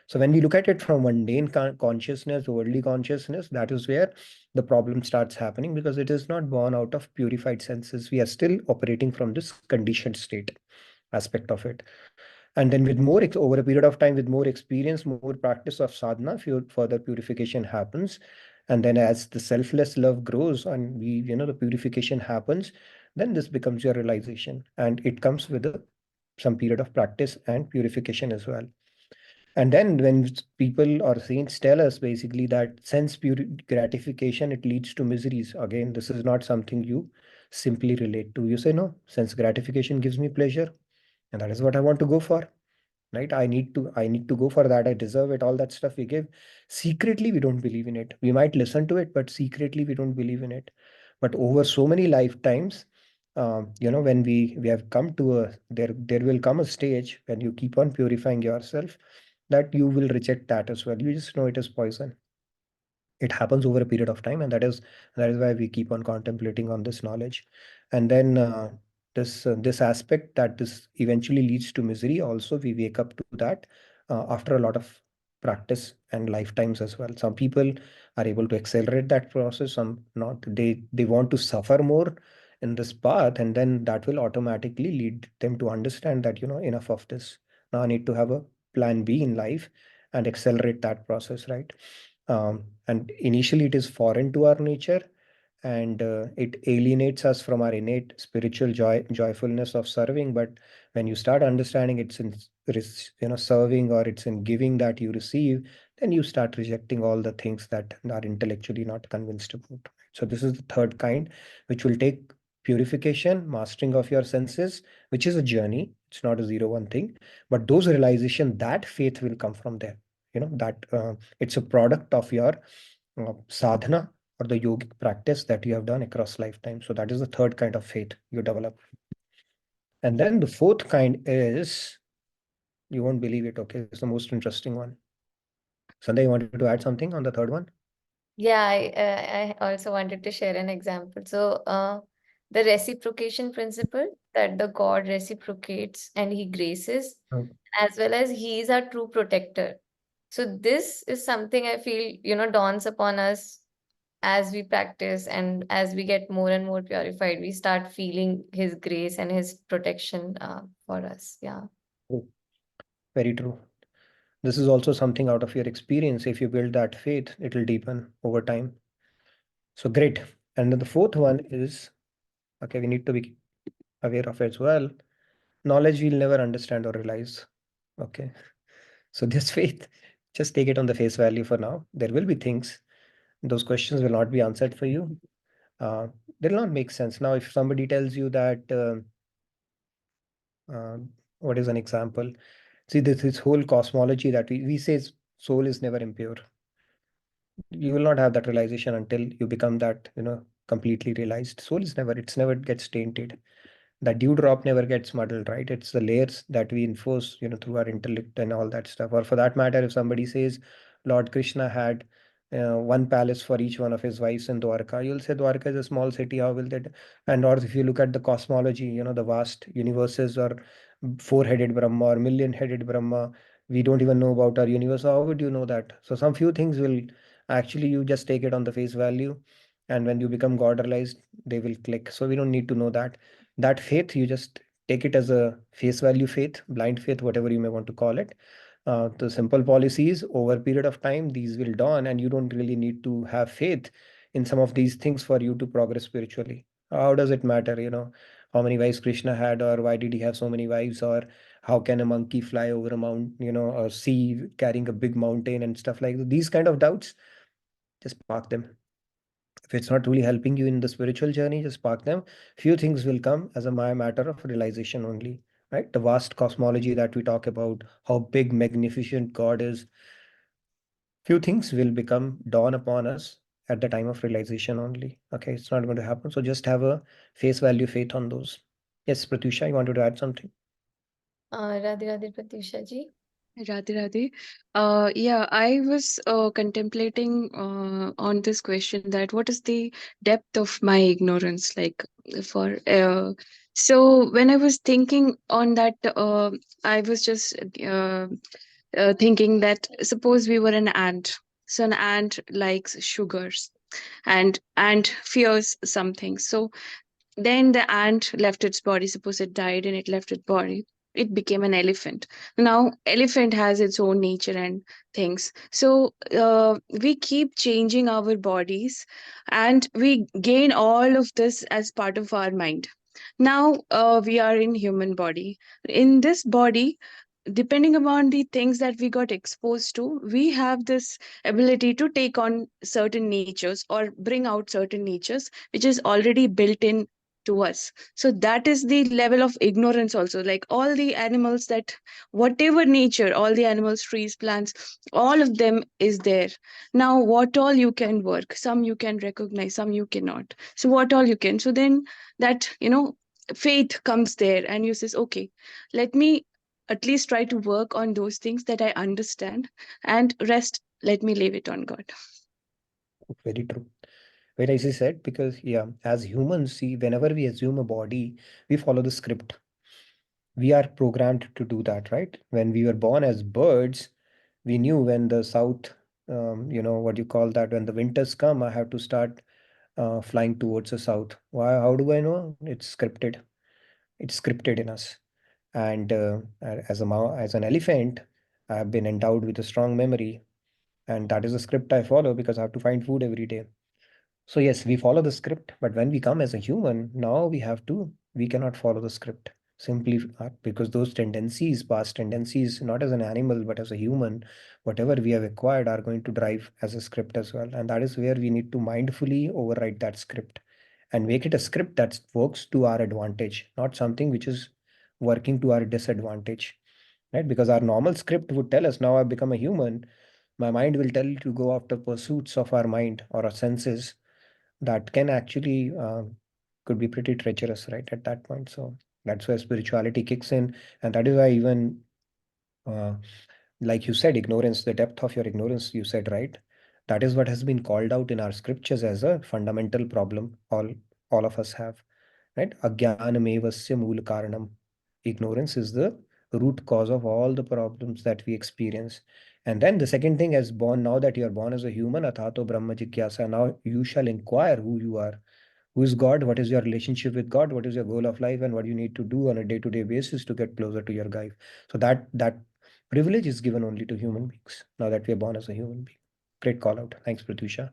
So when we look at it from mundane consciousness, worldly consciousness, that is where the problem starts happening because it is not born out of purified senses. We are still operating from this conditioned state aspect of it. And then with more, over a period of time, with more experience, more practice of sadhana, further purification happens. And then as the selfless love grows and the purification happens, then this becomes your realization. And it comes with some period of practice and purification as well. And then when people or saints tell us basically that sense gratification, it leads to miseries. Again, this is not something you simply relate to. You say, no, sense gratification gives me pleasure, and that is what I want to go for. Right? I need to go for that. I deserve it. All that stuff we give. Secretly, we don't believe in it. We might listen to it, but secretly we don't believe in it. But over so many lifetimes, when we have come to there will come a stage when you keep on purifying yourself that you will reject that as well. You just know it is poison. It happens over a period of time, and that is why we keep on contemplating on this knowledge. And then this aspect that this eventually leads to misery, also we wake up to that after a lot of practice and lifetimes as well. Some people are able to accelerate that process, some not. They want to suffer more in this path, and then that will automatically lead them to understand that, enough of this. Now I need to have a plan B in life and accelerate that process, right? And initially it is foreign to our nature, and it alienates us from our innate spiritual joyfulness of serving. But when you start understanding it's in serving, or it's in giving that you receive, then you start rejecting all the things that are intellectually not convinced about. So this is the third kind, which will take purification, mastering of your senses, which is a journey. It's not a 0-1 thing, but those realization, that faith will come from there. That it's a product of your sadhana, or the yogic practice that you have done across lifetime. So that is the third kind of faith you develop. And then the fourth kind is, you won't believe it, okay, it's the most interesting one. Sunday, you wanted to add something on the third one? Yeah, I also wanted to share an example. So, the reciprocation principle, that the God reciprocates and he graces, Oh, as well as he is our true protector. So this is something I feel, dawns upon us as we practice and as we get more and more purified. We start feeling his grace and his protection for us. Yeah. true. Very true. This is also something out of your experience. If you build that faith, it will deepen over time. So great. And then the fourth one is, okay, we need to be aware of it as well. Knowledge we'll never understand or realize. Okay. So this faith, just take it on the face value for now. There will be things, those questions will not be answered for you. Uh, they'll not make sense. Now, if somebody tells you that, what is an example? See, this whole cosmology that we say soul is never impure. You will not have that realization until you become that, completely realized. Soul is never, it's never gets tainted. The dewdrop never gets muddled, right? It's the layers that we enforce, through our intellect and all that stuff. Or for that matter, if somebody says Lord Krishna had one palace for each one of his wives in Dwarka, you'll say Dwarka is a small city. How will that? And or if you look at the cosmology, the vast universes, or four-headed Brahma or million-headed Brahma, we don't even know about our universe. How would you know that? So some few things will actually, you just take it on the face value, and when you become God realized, they will click. So we don't need to know that faith, you just take it as a face value faith, blind faith, whatever you may want to call it. The simple policies over a period of time, these will dawn, and you don't really need to have faith in some of these things for you to progress spiritually. How does it matter, how many wives Krishna had, or why did he have so many wives, or how can a monkey fly over a mount, a sea carrying a big mountain and stuff like that. These kind of doubts, just park them. If it's not really helping you in the spiritual journey, just park them. Few things will come as a matter of realization only, right? The vast cosmology that we talk about, how big, magnificent God is, few things will become dawn upon us at the time of realization only. Okay, it's not going to happen. So just have a face value faith on those. Yes, Pratyusha, you wanted to add something? Radhe Radhe Pratyusha ji. Radhe Radhe. Yeah, I was contemplating on this question, that what is the depth of my ignorance, like for so when I was thinking on that, I was just thinking that suppose we were an ant. So an ant likes sugars, and ant fears something. So then the ant left its body. Suppose it died and it left its body. It became an elephant. Now, elephant has its own nature and things. So we keep changing our bodies, and we gain all of this as part of our mind. Now we are in human body. In this body, depending upon the things that we got exposed to, we have this ability to take on certain natures or bring out certain natures which is already built in to us. So that is the level of ignorance also. Like all the animals, that whatever nature, all the animals, trees, plants, all of them is there. Now what all you can work, some you can recognize, some you cannot. So what all you can, so then that, faith comes there, and you says, okay, let me at least try to work on those things that I understand, and rest, let me leave it on God. Very true. Very nicely said, because yeah, as humans, see, whenever we assume a body, we follow the script. We are programmed to do that, right? When we were born as birds, we knew when the south, what you call that, when the winters come, I have to start flying towards the south. Why? How do I know? It's scripted. It's scripted in us. And as an elephant, I have been endowed with a strong memory, and that is a script I follow because I have to find food every day. So yes, we follow the script, but when we come as a human, now we cannot follow the script simply because those tendencies, past tendencies, not as an animal, but as a human, whatever we have acquired are going to drive as a script as well. And that is where we need to mindfully override that script and make it a script that works to our advantage, not something which is working to our disadvantage, right? Because our normal script would tell us, now I've become a human, my mind will tell you to go after pursuits of our mind or our senses that can actually could be pretty treacherous right at that point. So that's where spirituality kicks in, and that is why even uh, like you said, ignorance, the depth of your ignorance, you said, right? That is what has been called out in our scriptures as a fundamental problem all of us have, right? Ajnanamevasya mool karanam. Ignorance is the root cause of all the problems that we experience. And then the second thing, as born, now that you are born as a human, athato brahma jigyasa, now you shall inquire who you are. Who is God? What is your relationship with God? What is your goal of life? And what you need to do on a day-to-day basis to get closer to your guide. So that privilege is given only to human beings now that we are born as a human being. Great call out. Thanks, Pratyusha.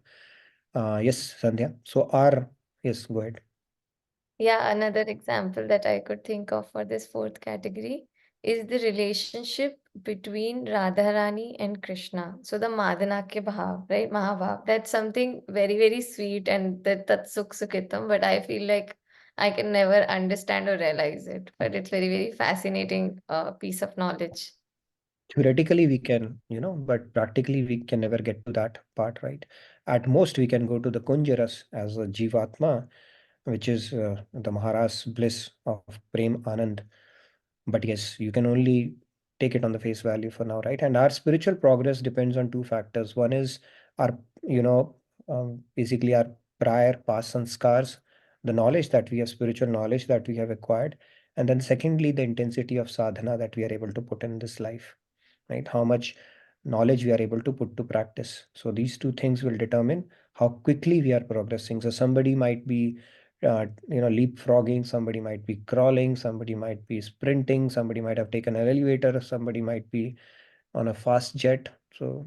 Yes, Sandhya. Yes, go ahead. Yeah, another example that I could think of for this fourth category is the relationship between Radharani and Krishna. So the Madanakya Bhav, right? Mahabhav. That's something very, very sweet and that's Sukh Sukhitam, but I feel like I can never understand or realize it. But it's very, very fascinating piece of knowledge. Theoretically, we can, but practically, we can never get to that part, right? At most, we can go to the Kunjaras as a Jivatma, which is the Maharaj's bliss of Prem Anand. But yes, you can only take it on the face value for now, right? And our spiritual progress depends on two factors. One is our, basically our prior past sanskars, the knowledge that we have, spiritual knowledge that we have acquired. And then secondly, the intensity of sadhana that we are able to put in this life, right? How much knowledge we are able to put to practice. So these two things will determine how quickly we are progressing. So somebody might be, leapfrogging, somebody might be crawling, somebody might be sprinting, somebody might have taken an elevator, somebody might be on a fast jet. So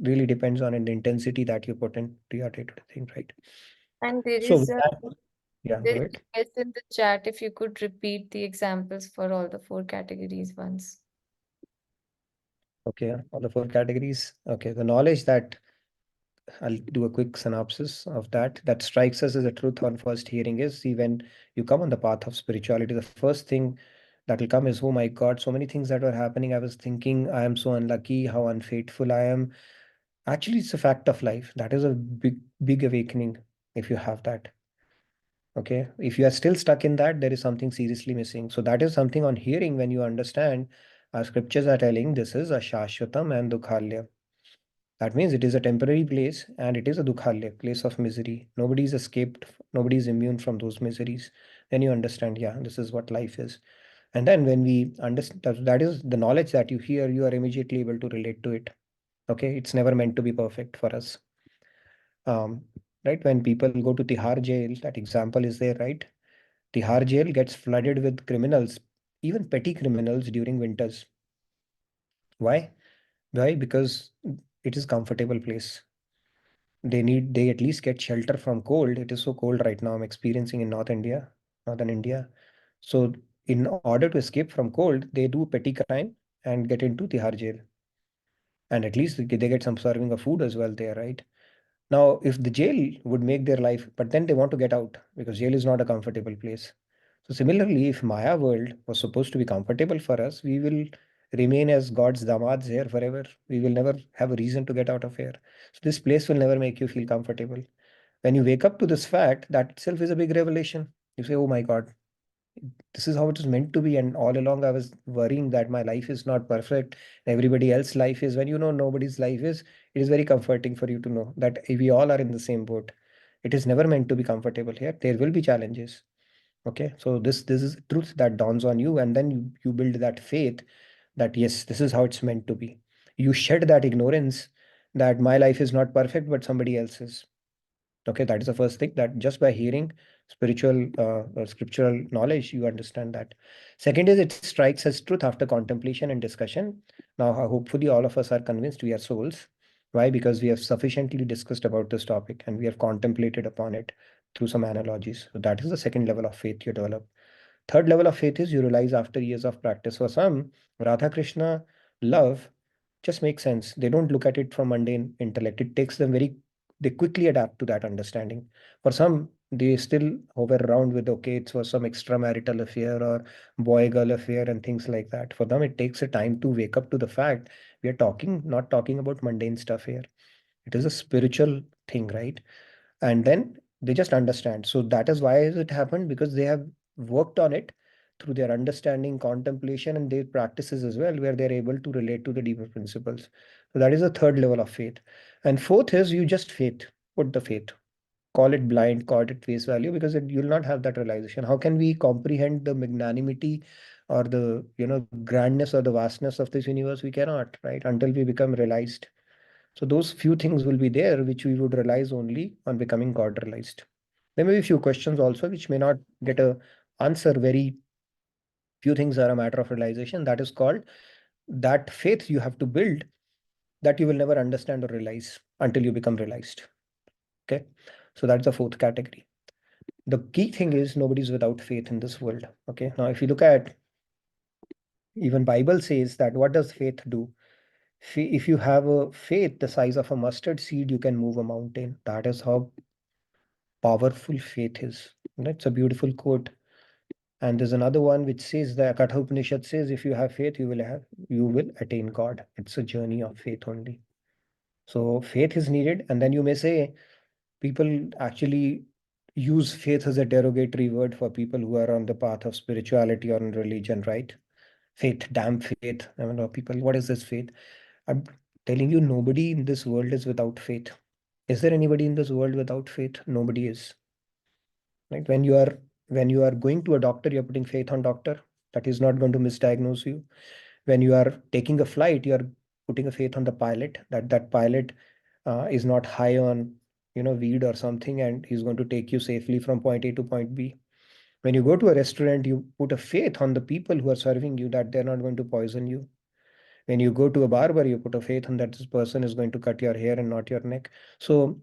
really depends on the intensity that you put into your day-to-day thing, right? And there So is with a that, yeah, there go is ahead. a request in the chat if you could repeat the examples for all the four categories once. Okay, all the four categories. Okay, the knowledge that I'll do a quick synopsis of that. That strikes us as a truth on first hearing is, see, when you come on the path of spirituality, the first thing that will come is, oh my God, so many things that were happening. I was thinking, I am so unlucky, how unfaithful I am. Actually, it's a fact of life. That is a big, big awakening if you have that. Okay. If you are still stuck in that, there is something seriously missing. So that is something on hearing when you understand our scriptures are telling this is a Shashvatam and Dukhalya. That means it is a temporary place and it is a dukhalya, place of misery. Nobody's escaped, nobody's immune from those miseries. Then you understand, yeah, this is what life is. And then when we understand that is the knowledge that you hear, you are immediately able to relate to it. Okay, it's never meant to be perfect for us. Um, right? When people go to Tihar jail, that example is there, right? Tihar jail gets flooded with criminals, even petty criminals during winters. Why? Why? Because it is comfortable place. They at least get shelter from cold. It is so cold right now I'm experiencing in northern India. So in order to escape from cold, they do petty crime and get into Tihar jail. And at least they get some serving of food as well there, right? Now, if the jail would make their life, but then they want to get out because jail is not a comfortable place. So similarly, if Maya world was supposed to be comfortable for us, we will remain as God's damads here forever. We will never have a reason to get out of here. So this place will never make you feel comfortable. When you wake up to this fact, that itself is a big revelation. You say, oh my God, This is how it is meant to be. And all along, I was worrying that my life is not perfect. Everybody else's life is. When you know nobody's life is, it is very comforting for you to know that we all are in the same boat. It is never meant to be comfortable here. There will be challenges. Okay, so this is truth that dawns on you, and then you build that faith that yes, this is how it's meant to be. You shed that ignorance that my life is not perfect, but somebody else's. Okay, that is the first thing, that just by hearing spiritual or scriptural knowledge, you understand that. Second is it strikes as truth after contemplation and discussion. Now, hopefully, all of us are convinced we are souls. Why? Because we have sufficiently discussed about this topic and we have contemplated upon it through some analogies. So that is the second level of faith you develop. Third level of faith is you realize after years of practice. For some, Radha Krishna love just makes sense. They don't look at it from mundane intellect. It takes them they quickly adapt to that understanding. For some, they still hover around with, okay, it's for some extramarital affair or boy-girl affair and things like that. For them, it takes a time to wake up to the fact we are not talking about mundane stuff here. It is a spiritual thing, right? And then they just understand. So that is why has it happened, because they have worked on it through their understanding, contemplation, and their practices as well, where they're able to relate to the deeper principles. So that is the third level of faith. And fourth is you just faith, put the faith. Call it blind, call it face value, because you'll not have that realization. How can we comprehend the magnanimity or the grandness or the vastness of this universe? We cannot, right? Until we become realized. So those few things will be there, which we would realize only on becoming God realized. There may be a few questions also which may not get a answer. Very few things are a matter of realization. That is called that faith you have to build, that you will never understand or realize until you become realized. Okay. So that's the fourth category. The key thing is nobody's without faith in this world. Okay. Now, if you look at, even Bible says that what does faith do? If you have a faith the size of a mustard seed, you can move a mountain. That is how powerful faith is. It's a beautiful quote. And there's another one which says, the Katha Upanishad says, if you have faith, you will attain God. It's a journey of faith only. So faith is needed. And then you may say, people actually use faith as a derogatory word for people who are on the path of spirituality or in religion, right? Faith, damn faith. I mean, people, what is this faith? I'm telling you, nobody in this world is without faith. Is there anybody in this world without faith? Nobody is. Right? When you are going to a doctor, you're putting faith on doctor that he's not going to misdiagnose you. When you are taking a flight, you're putting a faith on the pilot that pilot is not high on weed or something, and he's going to take you safely from point A to point B. When you go to a restaurant, you put a faith on the people who are serving you that they're not going to poison you. When you go to a barber, you put a faith on that this person is going to cut your hair and not your neck. So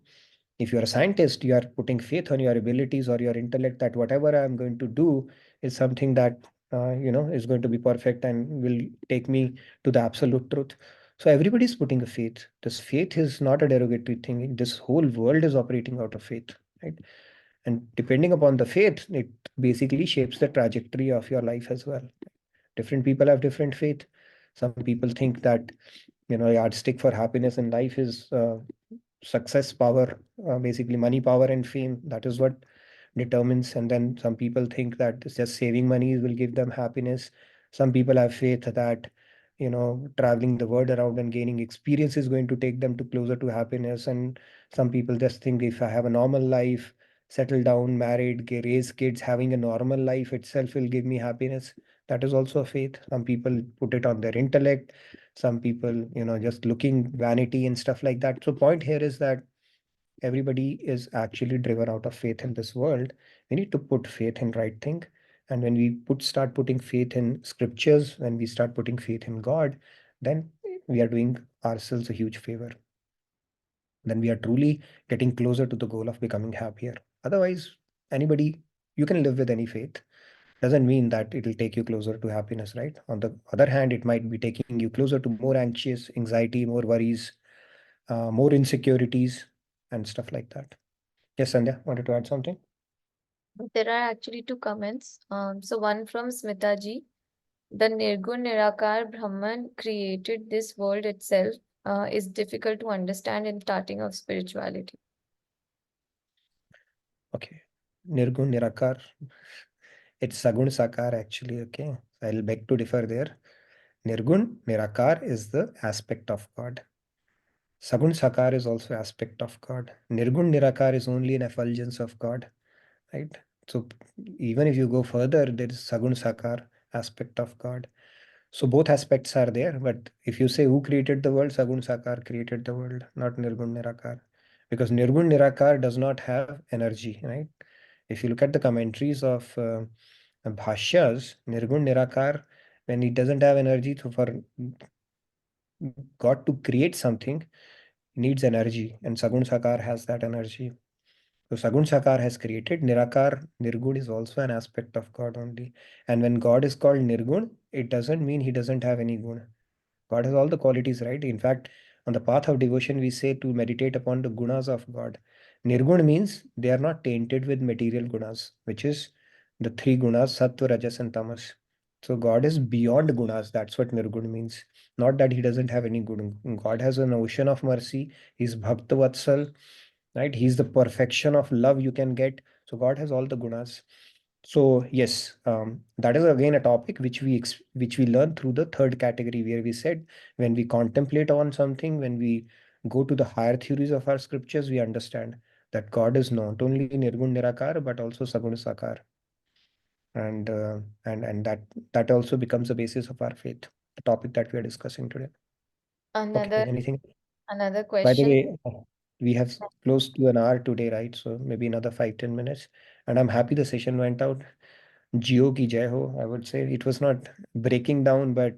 if you're a scientist, you are putting faith on your abilities or your intellect that whatever I'm going to do is something that is going to be perfect and will take me to the absolute truth. So everybody's putting a faith. This faith is not a derogatory thing. This whole world is operating out of faith, right? And depending upon the faith, it basically shapes the trajectory of your life as well. Different people have different faith. Some people think that yardstick for happiness in life is success, power, basically money, power, and fame. That is what determines. And then some people think that just saving money will give them happiness. Some people have faith that traveling the world around and gaining experience is going to take them to closer to happiness. And some people just think if I have a normal life, settle down, married, raise kids, having a normal life itself will give me happiness. That is also a faith. Some people put it on their intellect. Some people just looking vanity and stuff like that. So point here is that everybody is actually driven out of faith in this world. We need to put faith in right thing. And when we start putting faith in scriptures, when we start putting faith in God, then we are doing ourselves a huge favor. Then we are truly getting closer to the goal of becoming happier. Otherwise, you can live with any faith. Doesn't mean that it'll take you closer to happiness, right? On the other hand, it might be taking you closer to more anxious, anxiety, more worries, more insecurities, and stuff like that. Yes, Sandhya, wanted to add something? There are actually two comments. So one from Smita ji. The Nirgun Nirakar Brahman created this world itself is difficult to understand in starting of spirituality. Okay. Nirgun Nirakar. It's Sagun Sakar actually, okay? I'll beg to differ there. Nirgun, Nirakar is the aspect of God. Sagun Sakar is also aspect of God. Nirgun Nirakar is only an effulgence of God, right? So even if you go further, there is Sagun Sakar aspect of God. So both aspects are there, but if you say who created the world, Sagun Sakar created the world, not Nirgun Nirakar. Because Nirgun Nirakar does not have energy, right? If you look at the commentaries of Bhashyas, Nirgun Nirakar, when he doesn't have energy, so for God to create something needs energy, and Sagun Sakar has that energy. So Sagun Sakar has created. Nirakar, Nirgun is also an aspect of God only. And when God is called Nirgun, it doesn't mean he doesn't have any gun. God has all the qualities, right? In fact, on the path of devotion, we say to meditate upon the gunas of God. Nirgun means they are not tainted with material gunas, which is the three gunas, sattva, rajas, and tamas. So God is beyond gunas. That's what Nirgun means. Not that he doesn't have any gun. God has an ocean of mercy. He's Bhakta Vatsal, right? He's the perfection of love you can get. So God has all the gunas. So yes, that is again a topic which we learn through the third category, where we said when we contemplate on something, when we go to the higher theories of our scriptures, we understand that God is not only Nirgun Nirakar but also Sagun Sakar, and that also becomes the basis of our faith. The topic that we are discussing today. Okay, Another anything? another By the question. way, we have close to an hour today, right? So maybe another 5-10 minutes, and I'm happy the session went out. Geo ki jai ho, I would say. It was not breaking down, but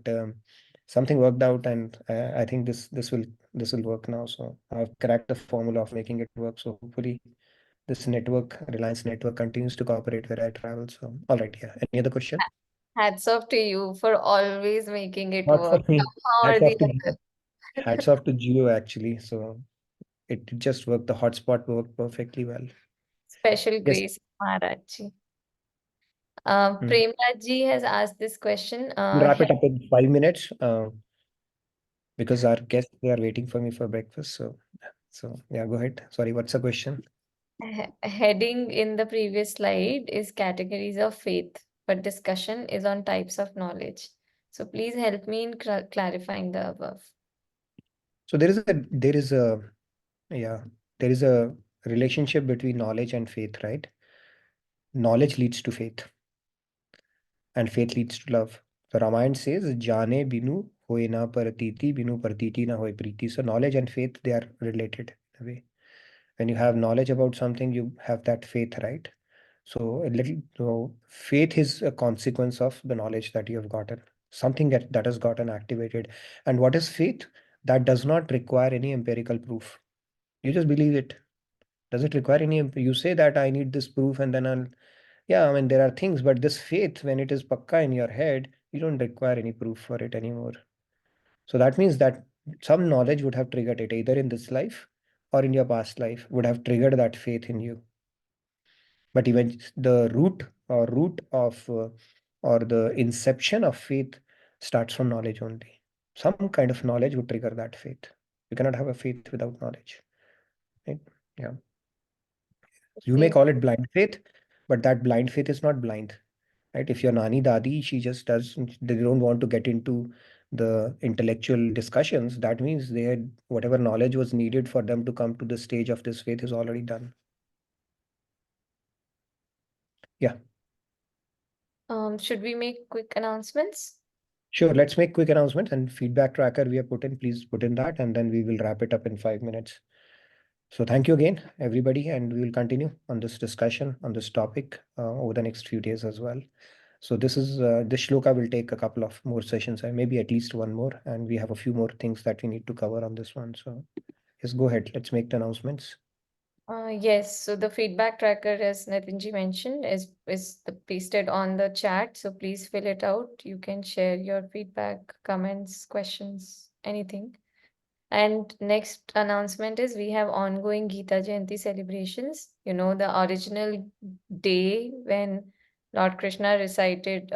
something worked out, and I think this will work now. So I've cracked the formula of making it work. So hopefully this network, Reliance network, continues to cooperate where I travel. So all right, yeah. Any other question? Hats off to you for always making it Not for work me. somehow or Hats the off to other. hats off to Geo actually. So it just worked. The hotspot worked perfectly well. Special Yes. grace, Maharaj ji. Mm. Premraj ji has asked this question. We'll wrap it up in 5 minutes because our guests they are waiting for me for breakfast. So yeah, go ahead. Sorry, what's the question? Heading in the previous slide is categories of faith, but discussion is on types of knowledge. So please help me in clarifying the above. So yeah, there is a relationship between knowledge and faith, right? Knowledge leads to faith, and faith leads to love. The Ramayana says, "Jane binu hoy na pratiti, binu pratiti na hoy priti." So knowledge and faith they are related in a way. When you have knowledge about something, you have that faith, right? So faith is a consequence of the knowledge that you have gotten, something that has gotten activated. And what is faith? That does not require any empirical proof. You just believe it. Does it require any? You say that I need this proof, and then yeah, I mean there are things, but this faith, when it is pakka in your head, you don't require any proof for it anymore. So that means that some knowledge would have triggered it either in this life or in your past life, would have triggered that faith in you. But even the root of or the inception of faith starts from knowledge only. Some kind of knowledge would trigger that faith. You cannot have a faith without knowledge, right? Yeah. You may Okay. call it blind faith, but that blind faith is not blind, right? If your nani dadi, she just does, they don't want to get into the intellectual discussions, that means they had whatever knowledge was needed for them to come to the stage of this faith is already done. Yeah. Should we make quick announcements? Sure, let's make quick announcements and feedback tracker we have put in, please put in that, and then we will wrap it up in 5 minutes. So thank you again, everybody, and we will continue on this discussion on this topic over the next few days as well. So this shloka will take a couple of more sessions, and maybe at least one more, and we have a few more things that we need to cover on this one. So yes, go ahead. Let's make the announcements. Yes, so the feedback tracker, as Nitinji mentioned, is pasted on the chat. So please fill it out. You can share your feedback, comments, questions, anything. And next announcement is we have ongoing Gita Jayanti celebrations. You know, the original day when Lord Krishna recited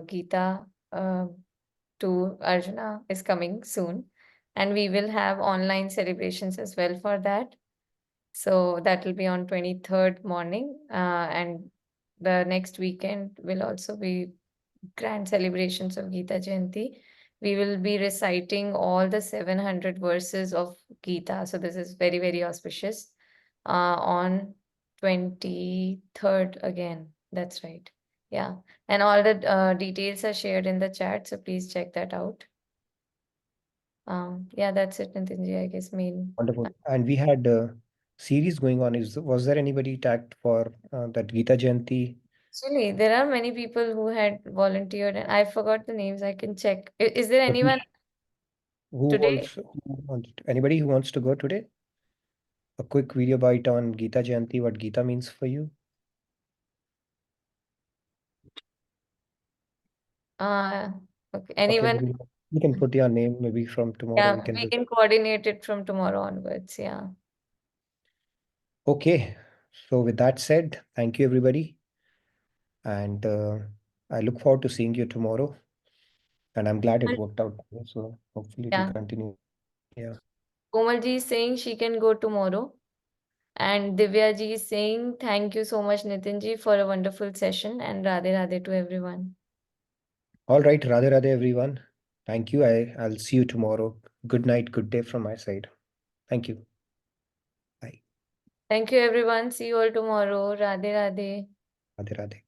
Gita to Arjuna is coming soon. And we will have online celebrations as well for that. So that will be on 23rd morning. And the next weekend will also be grand celebrations of Gita Jayanti. We will be reciting all the 700 verses of Gita. So this is very, very auspicious. On 23rd again. That's right. Yeah. And all the details are shared in the chat. So please check that out. Yeah, that's it, Nitinji, I guess main. Wonderful. And we had a series going on. Was there anybody tagged for that Gita Jayanti? Actually, there are many people who had volunteered, and I forgot the names. I can check. Is there anyone today? Anybody who wants to go today? A quick video bite on Gita Jayanti, what Gita means for you. Okay. Okay, Anyone? you can put your name maybe from tomorrow. Yeah, We can we do. can coordinate it from tomorrow onwards. Yeah. Okay. So with that said, thank you everybody. And I look forward to seeing you tomorrow. And I'm glad it worked out. So hopefully it will Yeah. continue. Yeah. Komalji is saying she can go tomorrow. And Divya ji is saying thank you so much, Nitinji, for a wonderful session. And Radhe Radhe to everyone. All right. Radhe Radhe everyone. Thank you. I'll see you tomorrow. Good night. Good day from my side. Thank you. Bye. Thank you, everyone. See you all tomorrow. Radhe Radhe. Radhe Radhe.